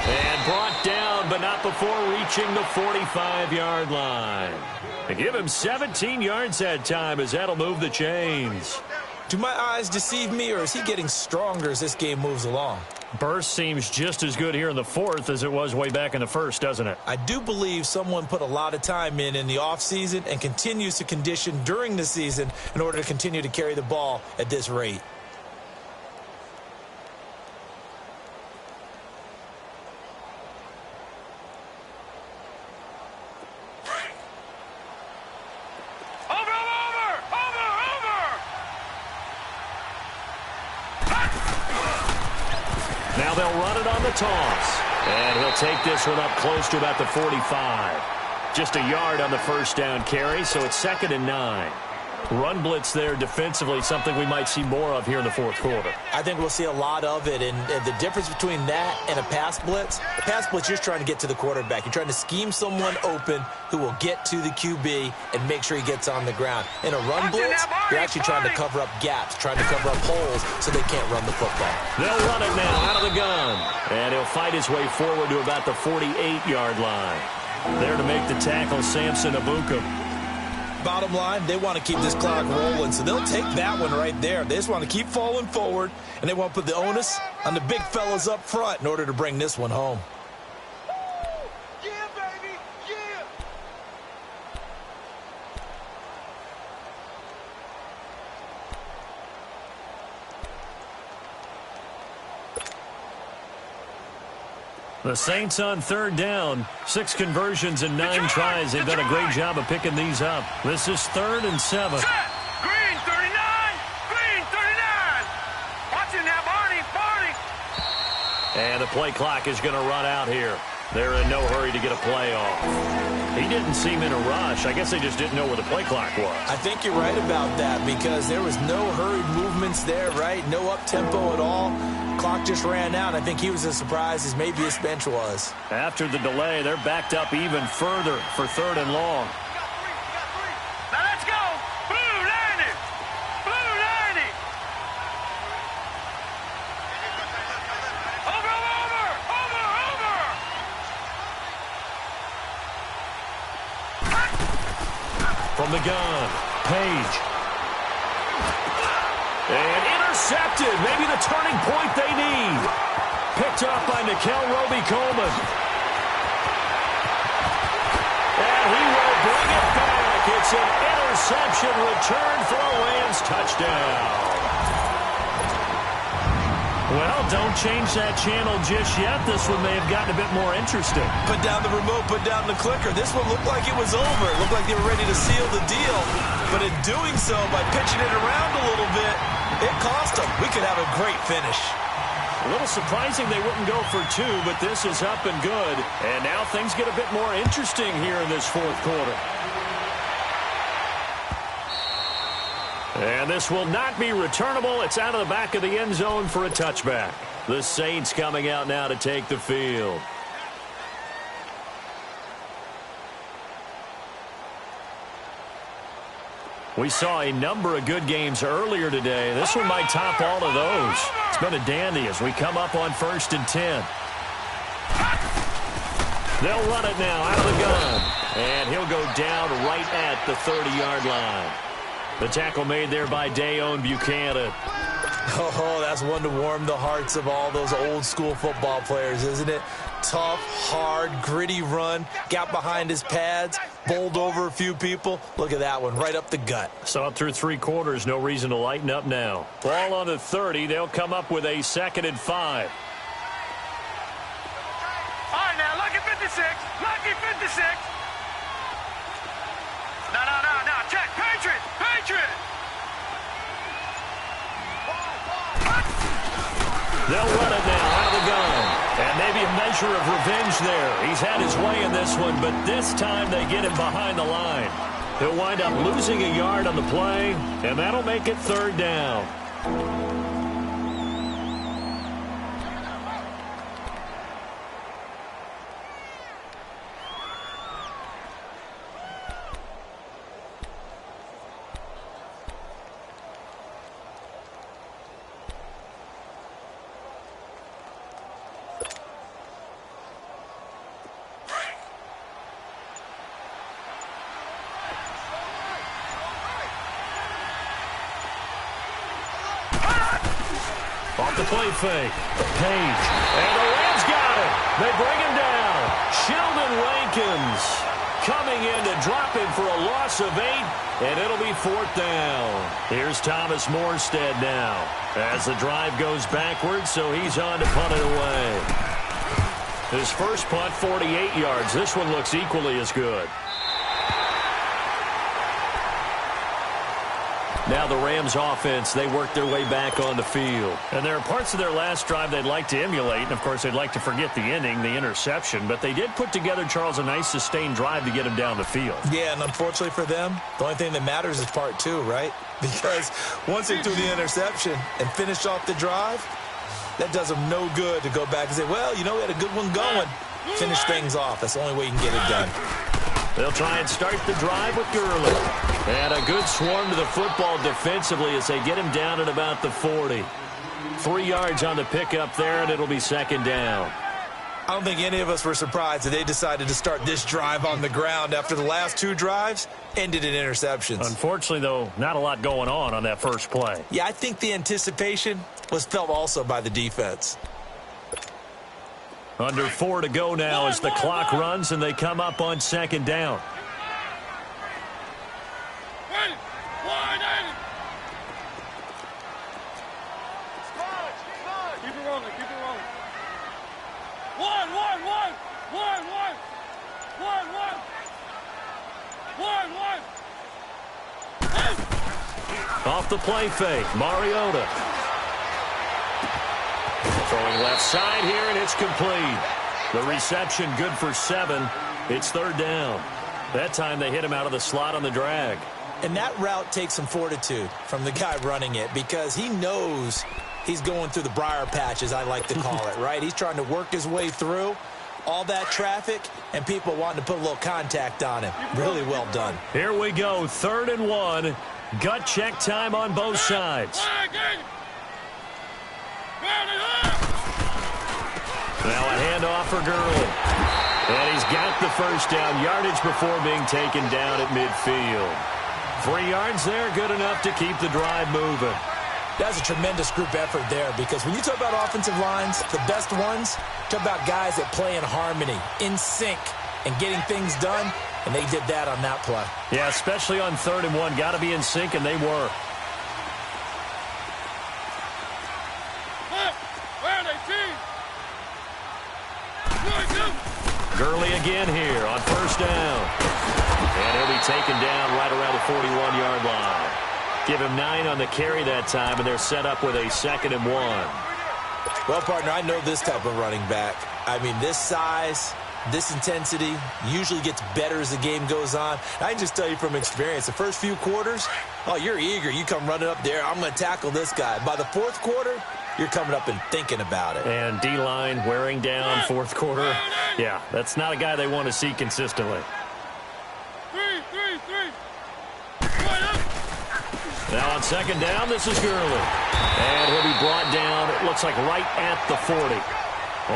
And brought down, but not before reaching the 45-yard line. They give him 17 yards that time as that'll move the chains. Do my eyes deceive me, or is he getting stronger as this game moves along? Burst seems just as good here in the fourth as it was way back in the first, doesn't it? I do believe someone put a lot of time in the offseason and continues to condition during the season in order to continue to carry the ball at this rate. Now they'll run it on the toss. And he'll take this one up close to about the 45. Just a yard on the first down carry, so it's 2nd and 9. Run blitz there defensively, something we might see more of here in the fourth quarter. I think we'll see a lot of it, and the difference between that and a pass blitz, a pass blitz, you're trying to get to the quarterback. You're trying to scheme someone open who will get to the QB and make sure he gets on the ground. In a run blitz, you're actually trying to cover up gaps, trying to cover up holes so they can't run the football. They'll run it now out of the gun, and he'll fight his way forward to about the 48-yard line. There to make the tackle, Samson Abuka. Bottom line, they want to keep this clock rolling, so they'll take that one right there. They just want to keep falling forward, and they want to put the onus on the big fellas up front in order to bring this one home. Yeah, baby, yeah. The Saints on 3rd down. 6 conversions and 9 tries. They've done a great job of picking these up. This is 3rd and 7. Set. Green 39. Green 39. Watch it now, Barney. Barney. And the play clock is going to run out here. They're in no hurry to get a play off. He didn't seem in a rush. I guess they just didn't know where the play clock was. I think you're right about that because there was no hurried movements there, right? No up-tempo at all. Clock just ran out. I think he was as surprised as maybe his bench was. After the delay, they're backed up even further for 3rd and long. Now let's go. Blue 90. Blue 90. Over. From the gun, Page. And intercepted. Maybe the turning point they need. Picked up by Nikel Roby-Coleman. And he will bring it back. It's an interception return for a Rams touchdown. Well, don't change that channel just yet. This one may have gotten a bit more interesting. Put down the remote, put down the clicker. This one looked like it was over. It looked like they were ready to seal the deal. But in doing so, by pitching it around a little bit, it cost them. We could have a great finish. A little surprising they wouldn't go for 2, but this is up and good. And now things get a bit more interesting here in this fourth quarter. And this will not be returnable. It's out of the back of the end zone for a touchback. The Saints coming out now to take the field. We saw a number of good games earlier today. This one might top all of those. It's been a dandy as we come up on 1st and 10. They'll run it now out of the gun. And he'll go down right at the 30-yard line. The tackle made there by Dayon Buchanan. Oh, that's one to warm the hearts of all those old school football players, isn't it? Tough, hard, gritty run, got behind his pads, bowled over a few people. Look at that one, right up the gut. Saw it through 3 quarters, no reason to lighten up now. Ball on the 30, they'll come up with a 2nd and 5. All right, now, lucky 56. Lucky 56. No, check. Patriot. They'll run it now out of the gun. And maybe a measure of revenge there. He's had his way in this one, but this time they get him behind the line. He'll wind up losing a yard on the play, and that'll make it 3rd down. Off the play fake. Page. And the Rams got it. They bring him down. Sheldon Rankins coming in to drop him for a loss of 8, and it'll be 4th down. Here's Thomas Morstead now as the drive goes backwards, so he's on to punt it away. His first punt, 48 yards. This one looks equally as good. Now the Rams offense, they work their way back on the field. And there are parts of their last drive they'd like to emulate. And, of course, they'd like to forget the ending, the interception. But they did put together, Charles, a nice sustained drive to get him down the field. Yeah, and unfortunately for them, the only thing that matters is part 2, right? Because once they threw the interception and finished off the drive, that does them no good to go back and say, well, you know, we had a good one going. Finish things off. That's the only way you can get it done. They'll try and start the drive with Gurley. And a good swarm to the football defensively as they get him down at about the 40. 3 yards on the pickup there, and it'll be 2nd down. I don't think any of us were surprised that they decided to start this drive on the ground after the last 2 drives ended in interceptions. Unfortunately, though, not a lot going on that first play. Yeah, I think the anticipation was felt also by the defense. Under 4 to go now as the clock runs and they come up on 2nd down. Keep it rolling. One. Off the play fake, Mariota. Throwing left side here, and it's complete. The reception good for 7. It's 3rd down. That time they hit him out of the slot on the drag. And that route takes some fortitude from the guy running it because he knows he's going through the briar patch, as I like to call it, right? He's trying to work his way through all that traffic and people wanting to put a little contact on him. Really well done. Here we go, 3rd and 1. Gut check time on both sides. Now a handoff for Gurley. And he's got the first down, yardage before being taken down at midfield. 3 yards there, good enough to keep the drive moving. That's a tremendous group effort there because when you talk about offensive lines, the best ones, talk about guys that play in harmony, in sync, and getting things done, and they did that on that play. Yeah, especially on 3rd and 1. Got to be in sync, and they were. Gurley again here on 1st down. And he'll be taken down right around the 41-yard line. Give him 9 on the carry that time, and they're set up with a 2nd and 1. Well, partner, I know this type of running back. I mean, this size, this intensity usually gets better as the game goes on. I can just tell you from experience, the first few quarters, oh, you're eager. You come running up there, I'm going to tackle this guy. By the 4th quarter, you're coming up and thinking about it. And D-line wearing down 4th quarter. Yeah, that's not a guy they want to see consistently. Now on 2nd down, this is Gurley. And he'll be brought down, it looks like right at the 40.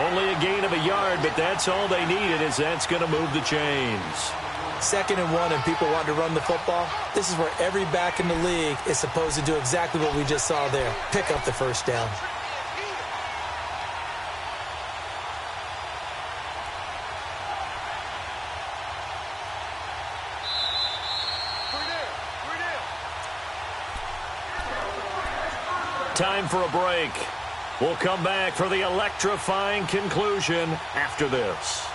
Only a gain of a yard, but that's all they needed, as that's going to move the chains. 2nd and 1 and people want to run the football, this is where every back in the league is supposed to do exactly what we just saw there. Pick up the first down. Time for a break. We'll come back for the electrifying conclusion after this.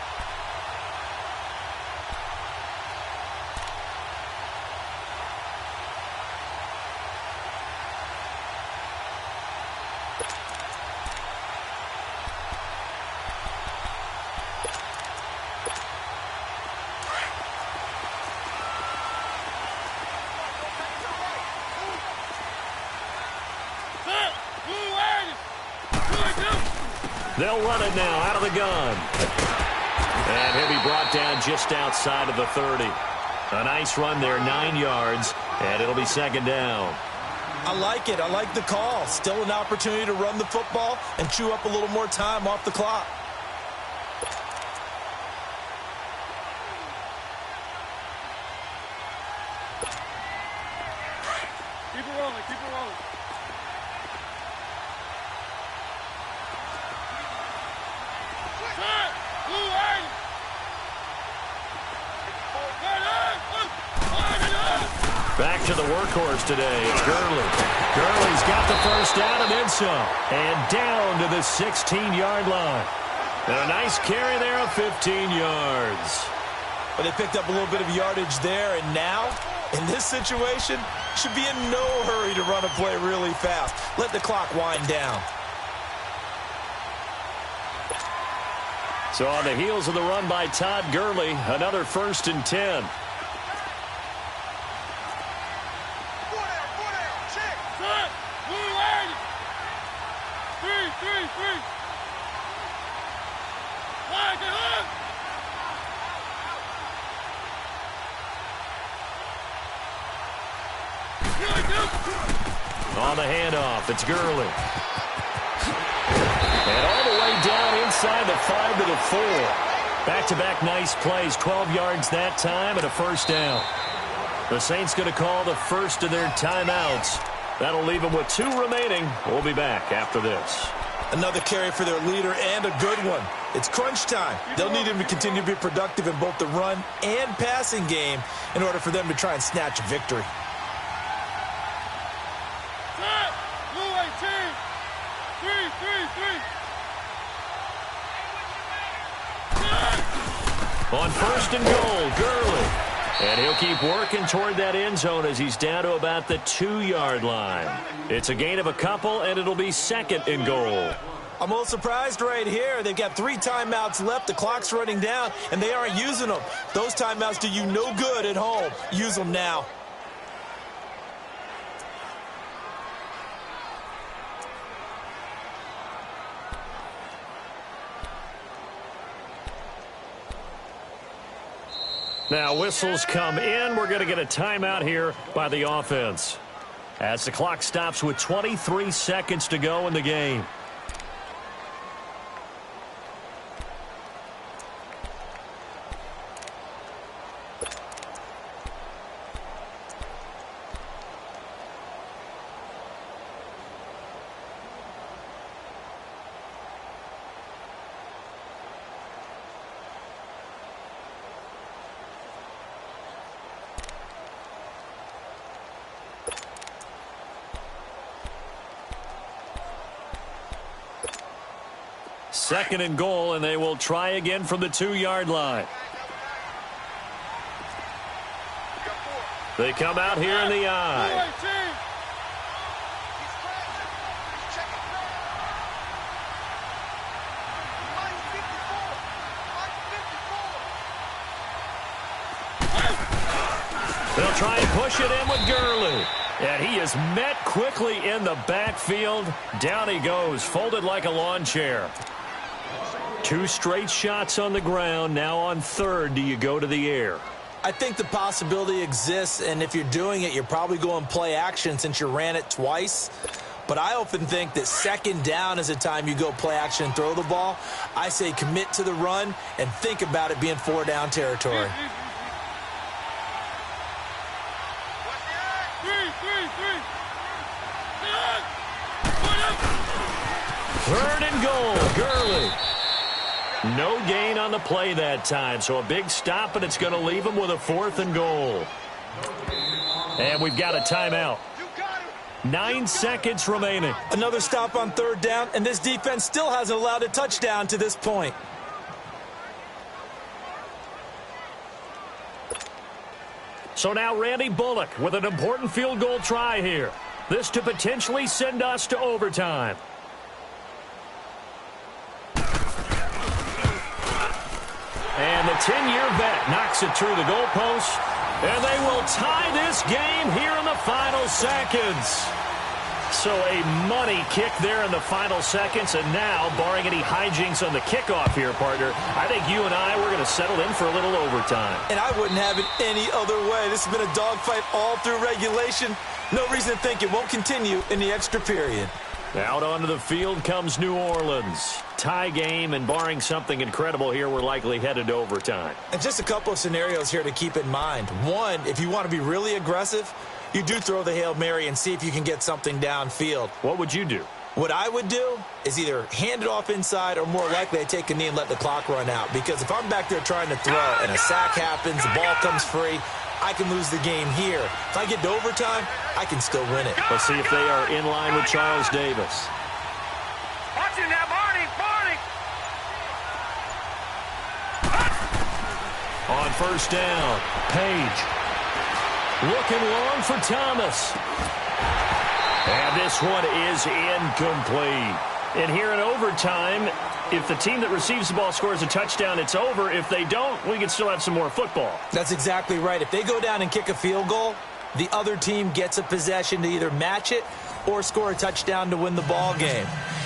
They'll run it now out of the gun. And he'll be brought down just outside of the 30. A nice run there, 9 yards, and it'll be 2nd down. I like it. I like the call. Still an opportunity to run the football and chew up a little more time off the clock. Keep it rolling, keep it rolling. Back to the workhorse today. It's Gurley. Gurley's got the first down and then some. And down to the 16-yard line. And a nice carry there of 15 yards. But they picked up a little bit of yardage there, and now, in this situation, should be in no hurry to run a play really fast. Let the clock wind down. So on the heels of the run by Todd Gurley, another 1st and 10. On the handoff, it's Gurley. And all the way down inside the 5 to the 4. Back-to-back nice plays, 12 yards that time and a 1st down. The Saints going to call the first of their timeouts. That'll leave them with 2 remaining. We'll be back after this. Another carry for their leader and a good one. It's crunch time. They'll need him to continue to be productive in both the run and passing game in order for them to try and snatch a victory. On 1st and goal, Gurley. And he'll keep working toward that end zone as he's down to about the 2-yard line. It's a gain of a couple, and it'll be 2nd and goal. I'm a little surprised right here. They've got 3 timeouts left. The clock's running down, and they aren't using them. Those timeouts do you no good at home. Use them now. Now whistles come in. We're going to get a timeout here by the offense as the clock stops with 23 seconds to go in the game. Second and goal, and they will try again from the 2-yard line. They come out here in the eye. They'll try and push it in with Gurley. And he is met quickly in the backfield. Down he goes, folded like a lawn chair. 2 straight shots on the ground. Now on 3rd, do you go to the air? I think the possibility exists, and if you're doing it, you're probably going play action since you ran it twice. But I often think that 2nd down is a time you go play action and throw the ball. I say commit to the run and think about it being 4-down territory. Third and goal, Gurley. No gain on the play that time, so a big stop, and it's going to leave him with a 4th and goal. And we've got a timeout. 9 seconds remaining. Another stop on 3rd down, and this defense still hasn't allowed a touchdown to this point. So now Randy Bullock with an important field goal try here. This to potentially send us to overtime. And the 10-year vet knocks it through the goalpost. And they will tie this game here in the final seconds. So a money kick there in the final seconds. And now, barring any hijinks on the kickoff here, partner, I think you and I, we're going to settle in for a little overtime. And I wouldn't have it any other way. This has been a dogfight all through regulation. No reason to think it won't continue in the extra period. Out onto the field comes New Orleans. Tie game, and barring something incredible here, we're likely headed to overtime. And just a couple of scenarios here to keep in mind. One, if you want to be really aggressive, you do throw the Hail Mary and see if you can get something downfield. What would you do? What I would do is either hand it off inside or more likely I take a knee and let the clock run out. Because if I'm back there trying to throw and a sack happens, the ball comes free, I can lose the game here. If I get to overtime, I can still win it. Let's see if they are in line with Charles Davis. Watching that, Barney. On 1st down, Page. Looking long for Thomas. And this one is incomplete. And here in overtime, if the team that receives the ball scores a touchdown, it's over. If they don't, we can still have some more football. That's exactly right. If they go down and kick a field goal, the other team gets a possession to either match it or score a touchdown to win the ball game.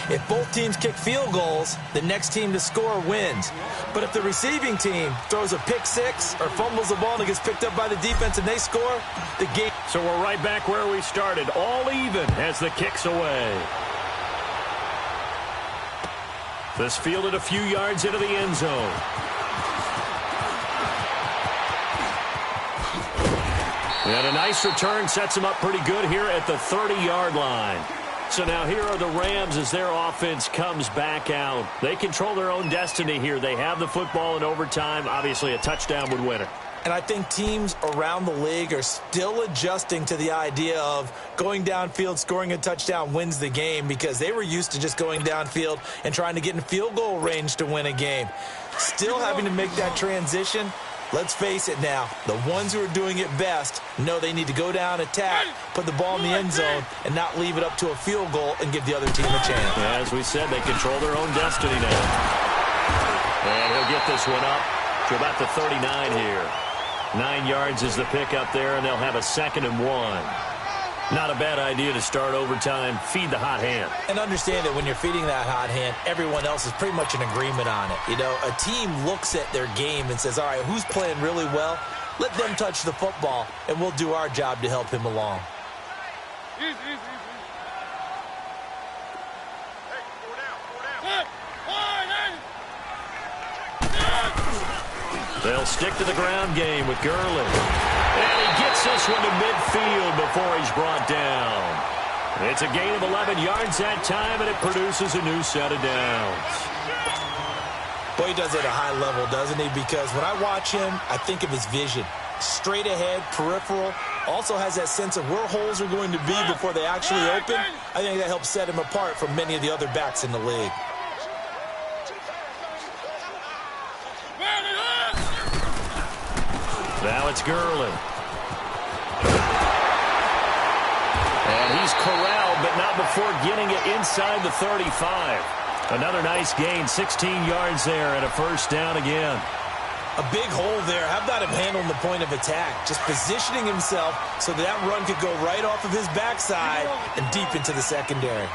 If both teams kick field goals, the next team to score wins. But if the receiving team throws a pick six or fumbles the ball and it gets picked up by the defense and they score, the game. So we're right back where we started, all even as the kick's away. This fielded a few yards into the end zone. And a nice return sets him up pretty good here at the 30-yard line. So now here are the Rams as their offense comes back out. They control their own destiny here. They have the football in overtime. Obviously, a touchdown would win it. And I think teams around the league are still adjusting to the idea of going downfield, scoring a touchdown wins the game, because they were used to just going downfield and trying to get in field goal range to win a game. Still having to make that transition. Let's face it now, the ones who are doing it best know they need to go down, attack, put the ball in the end zone, and not leave it up to a field goal and give the other team a chance. As we said, they control their own destiny now. And he'll get this one up to about the 39 here. 9 yards is the pickup there, and they'll have a 2nd and 1. Not a bad idea to start overtime. Feed the hot hand. And understand that when you're feeding that hot hand, everyone else is pretty much in agreement on it. You know, a team looks at their game and says, all right, who's playing really well? Let them touch the football, and we'll do our job to help him along. They'll stick to the ground game with Gurley. And he gets this one to midfield before he's brought down. It's a gain of 11 yards that time, and it produces a new set of downs. Boy, he does it at a high level, doesn't he? Because when I watch him, I think of his vision. Straight ahead, peripheral. Also has that sense of where holes are going to be before they actually open. I think that helps set him apart from many of the other backs in the league. Now it's Gurley. And he's corralled, but not before getting it inside the 35. Another nice gain, 16 yards there, and a 1st down again. A big hole there. How about him handling the point of attack? Just positioning himself so that run could go right off of his backside and deep into the secondary.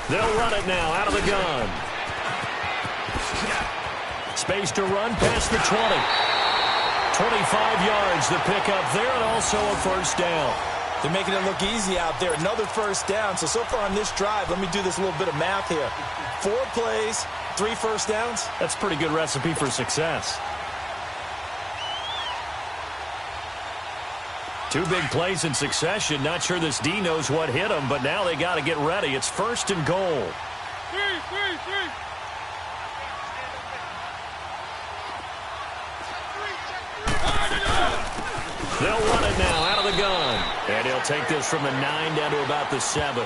They'll run it now out of the gun. Space to run past the 20. 25 yards the pickup there, and also a 1st down. They're making it look easy out there. Another 1st down. So far on this drive, let me do this little bit of math here. 4 plays, 3 first downs? That's a pretty good recipe for success. 2 big plays in succession. Not sure this D knows what hit him, but now they got to get ready. It's 1st and goal. They'll run it now out of the gun. And he'll take this from the 9 down to about the 7.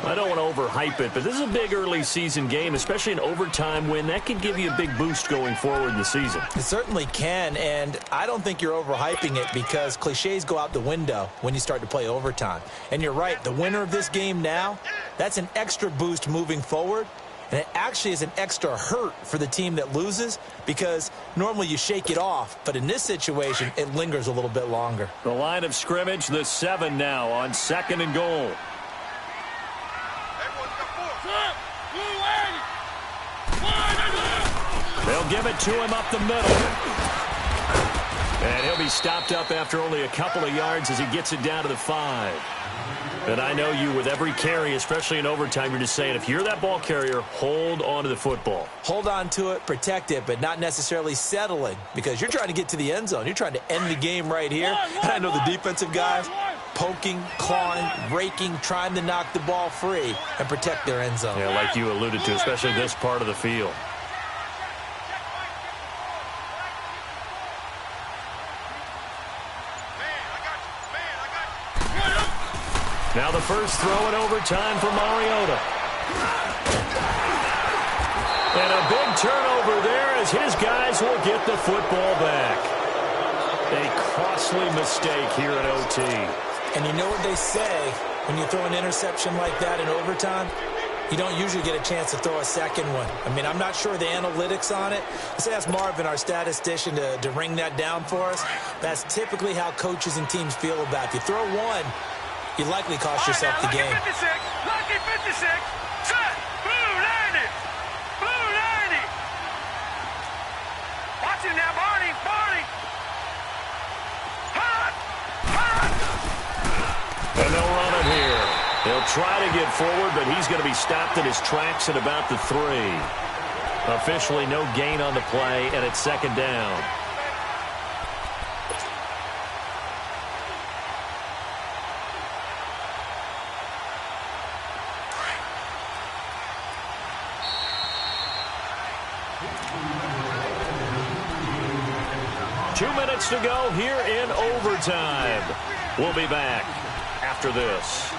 I don't want to overhype it, but this is a big early season game, especially an overtime win. That can give you a big boost going forward in the season. It certainly can, and I don't think you're overhyping it because cliches go out the window when you start to play overtime. And you're right, the winner of this game now, that's an extra boost moving forward. And it actually is an extra hurt for the team that loses because normally you shake it off. But in this situation, it lingers a little bit longer. The line of scrimmage, the 7 now on 2nd and goal. They'll give it to him up the middle. And he'll be stopped up after only a couple of yards as he gets it down to the 5. And I know you, with every carry, especially in overtime, you're just saying, if you're that ball carrier, hold on to the football. Hold on to it, protect it, but not necessarily settling because you're trying to get to the end zone. You're trying to end the game right here. And I know the defensive guys poking, clawing, raking, trying to knock the ball free and protect their end zone. Yeah, like you alluded to, especially this part of the field. Now the first throw in overtime for Mariota. And a big turnover there as his guys will get the football back. A costly mistake here at OT. And you know what they say, when you throw an interception like that in overtime, you don't usually get a chance to throw a second one. I mean, I'm not sure the analytics on it. Let's ask Marvin, our statistician, to ring that down for us. That's typically how coaches and teams feel about it. If you throw one, you likely cost yourself the game. Lucky 56, set, blue 90, blue 90. Watch it now, Barney. Hot. And they'll run it here. He'll try to get forward, but he's going to be stopped in his tracks at about the 3. Officially no gain on the play, and it's 2nd down. To go here in overtime. We'll be back after this.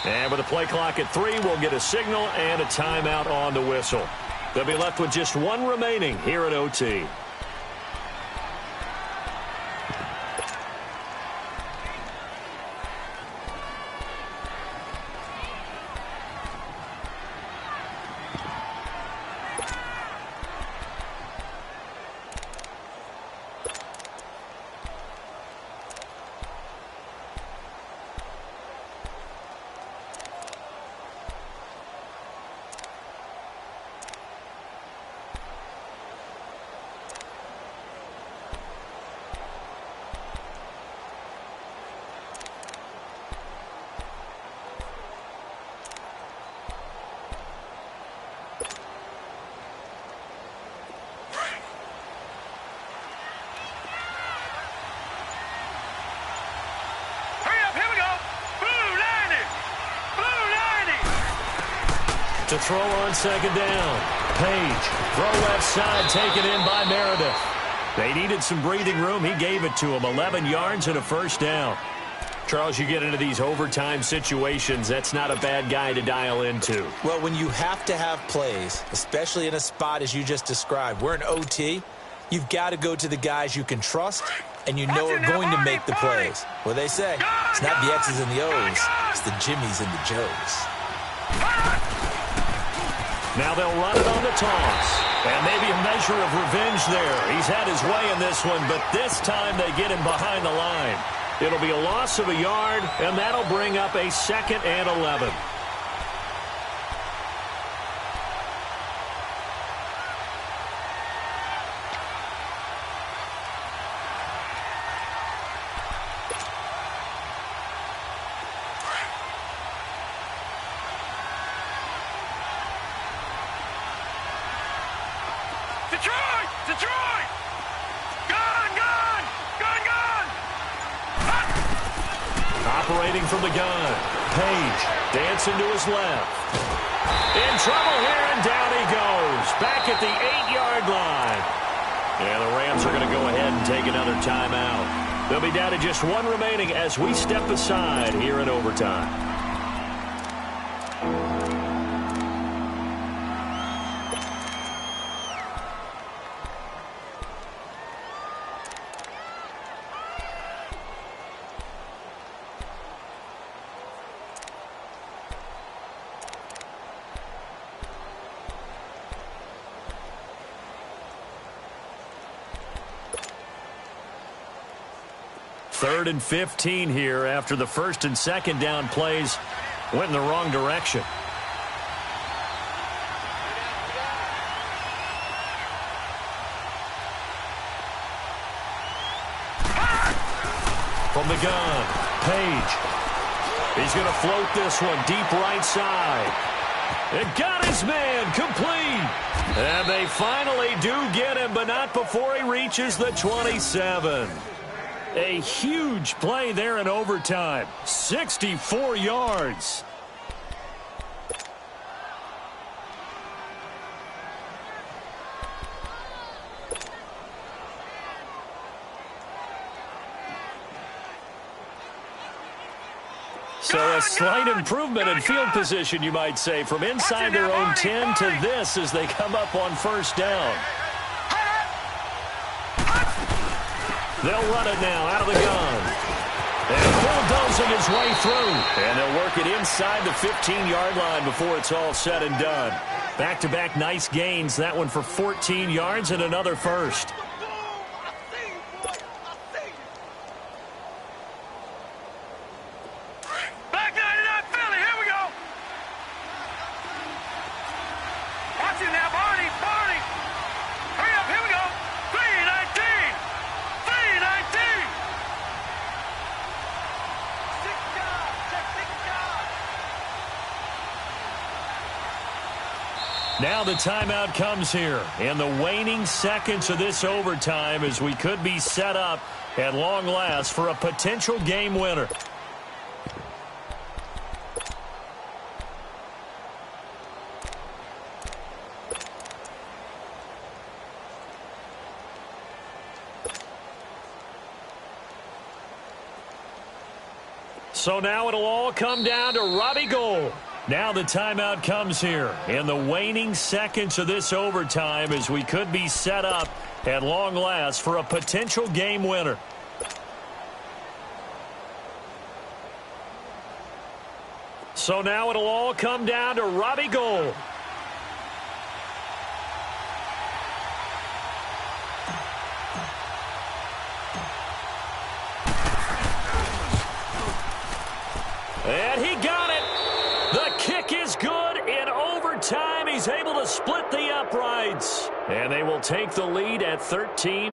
And with the play clock at 3, we'll get a signal and a timeout on the whistle. They'll be left with just 1 remaining here at OT. To throw on 2nd down. Page, throw left side, taken in by Meredith. They needed some breathing room. He gave it to him. 11 yards and a 1st down. Charles, you get into these overtime situations, that's not a bad guy to dial into. Well, when you have to have plays, especially in a spot as you just described, we're in OT, you've got to go to the guys you can trust and you know are going to make the plays. Well, they say it's not the X's and the O's, it's the Jimmies and the Joes. Now they'll run it on the toss. And maybe a measure of revenge there. He's had his way in this one, but this time they get him behind the line. It'll be a loss of a yard, and that'll bring up a 2nd and 11. Detroit! Gun! Operating from the gun. Page dancing to his left. In trouble here, and down he goes. Back at the 8-yard line. And the Rams are going to go ahead and take another timeout. They'll be down to just one remaining as we step aside here in overtime. Third and 15 here after the 1st and 2nd down plays went in the wrong direction. From the gun, Page. He's going to float this one deep right side. It got his man complete. And they finally do get him, but not before he reaches the 27. A huge play there in overtime. 64 yards. So a slight improvement in field position, you might say, from inside their own 10 to this as they come up on 1st down. They'll run it now out of the gun. And bulldozing his way through. And they'll work it inside the 15-yard line before it's all said and done. Back-to-back nice gains. That one for 14 yards and another first. Back 99 Philly, here we go. Watch it now, Barney. Hurry up, here we go. 319. Now the timeout comes here in the waning seconds of this overtime as we could be set up at long last for a potential game winner. So now it'll all come down to Robbie Gould. Now the timeout comes here in the waning seconds of this overtime as we could be set up at long last for a potential game winner. So now it'll all come down to Robbie Gould. And he got it. The kick is good in overtime. He's able to split the uprights. And they will take the lead at 13.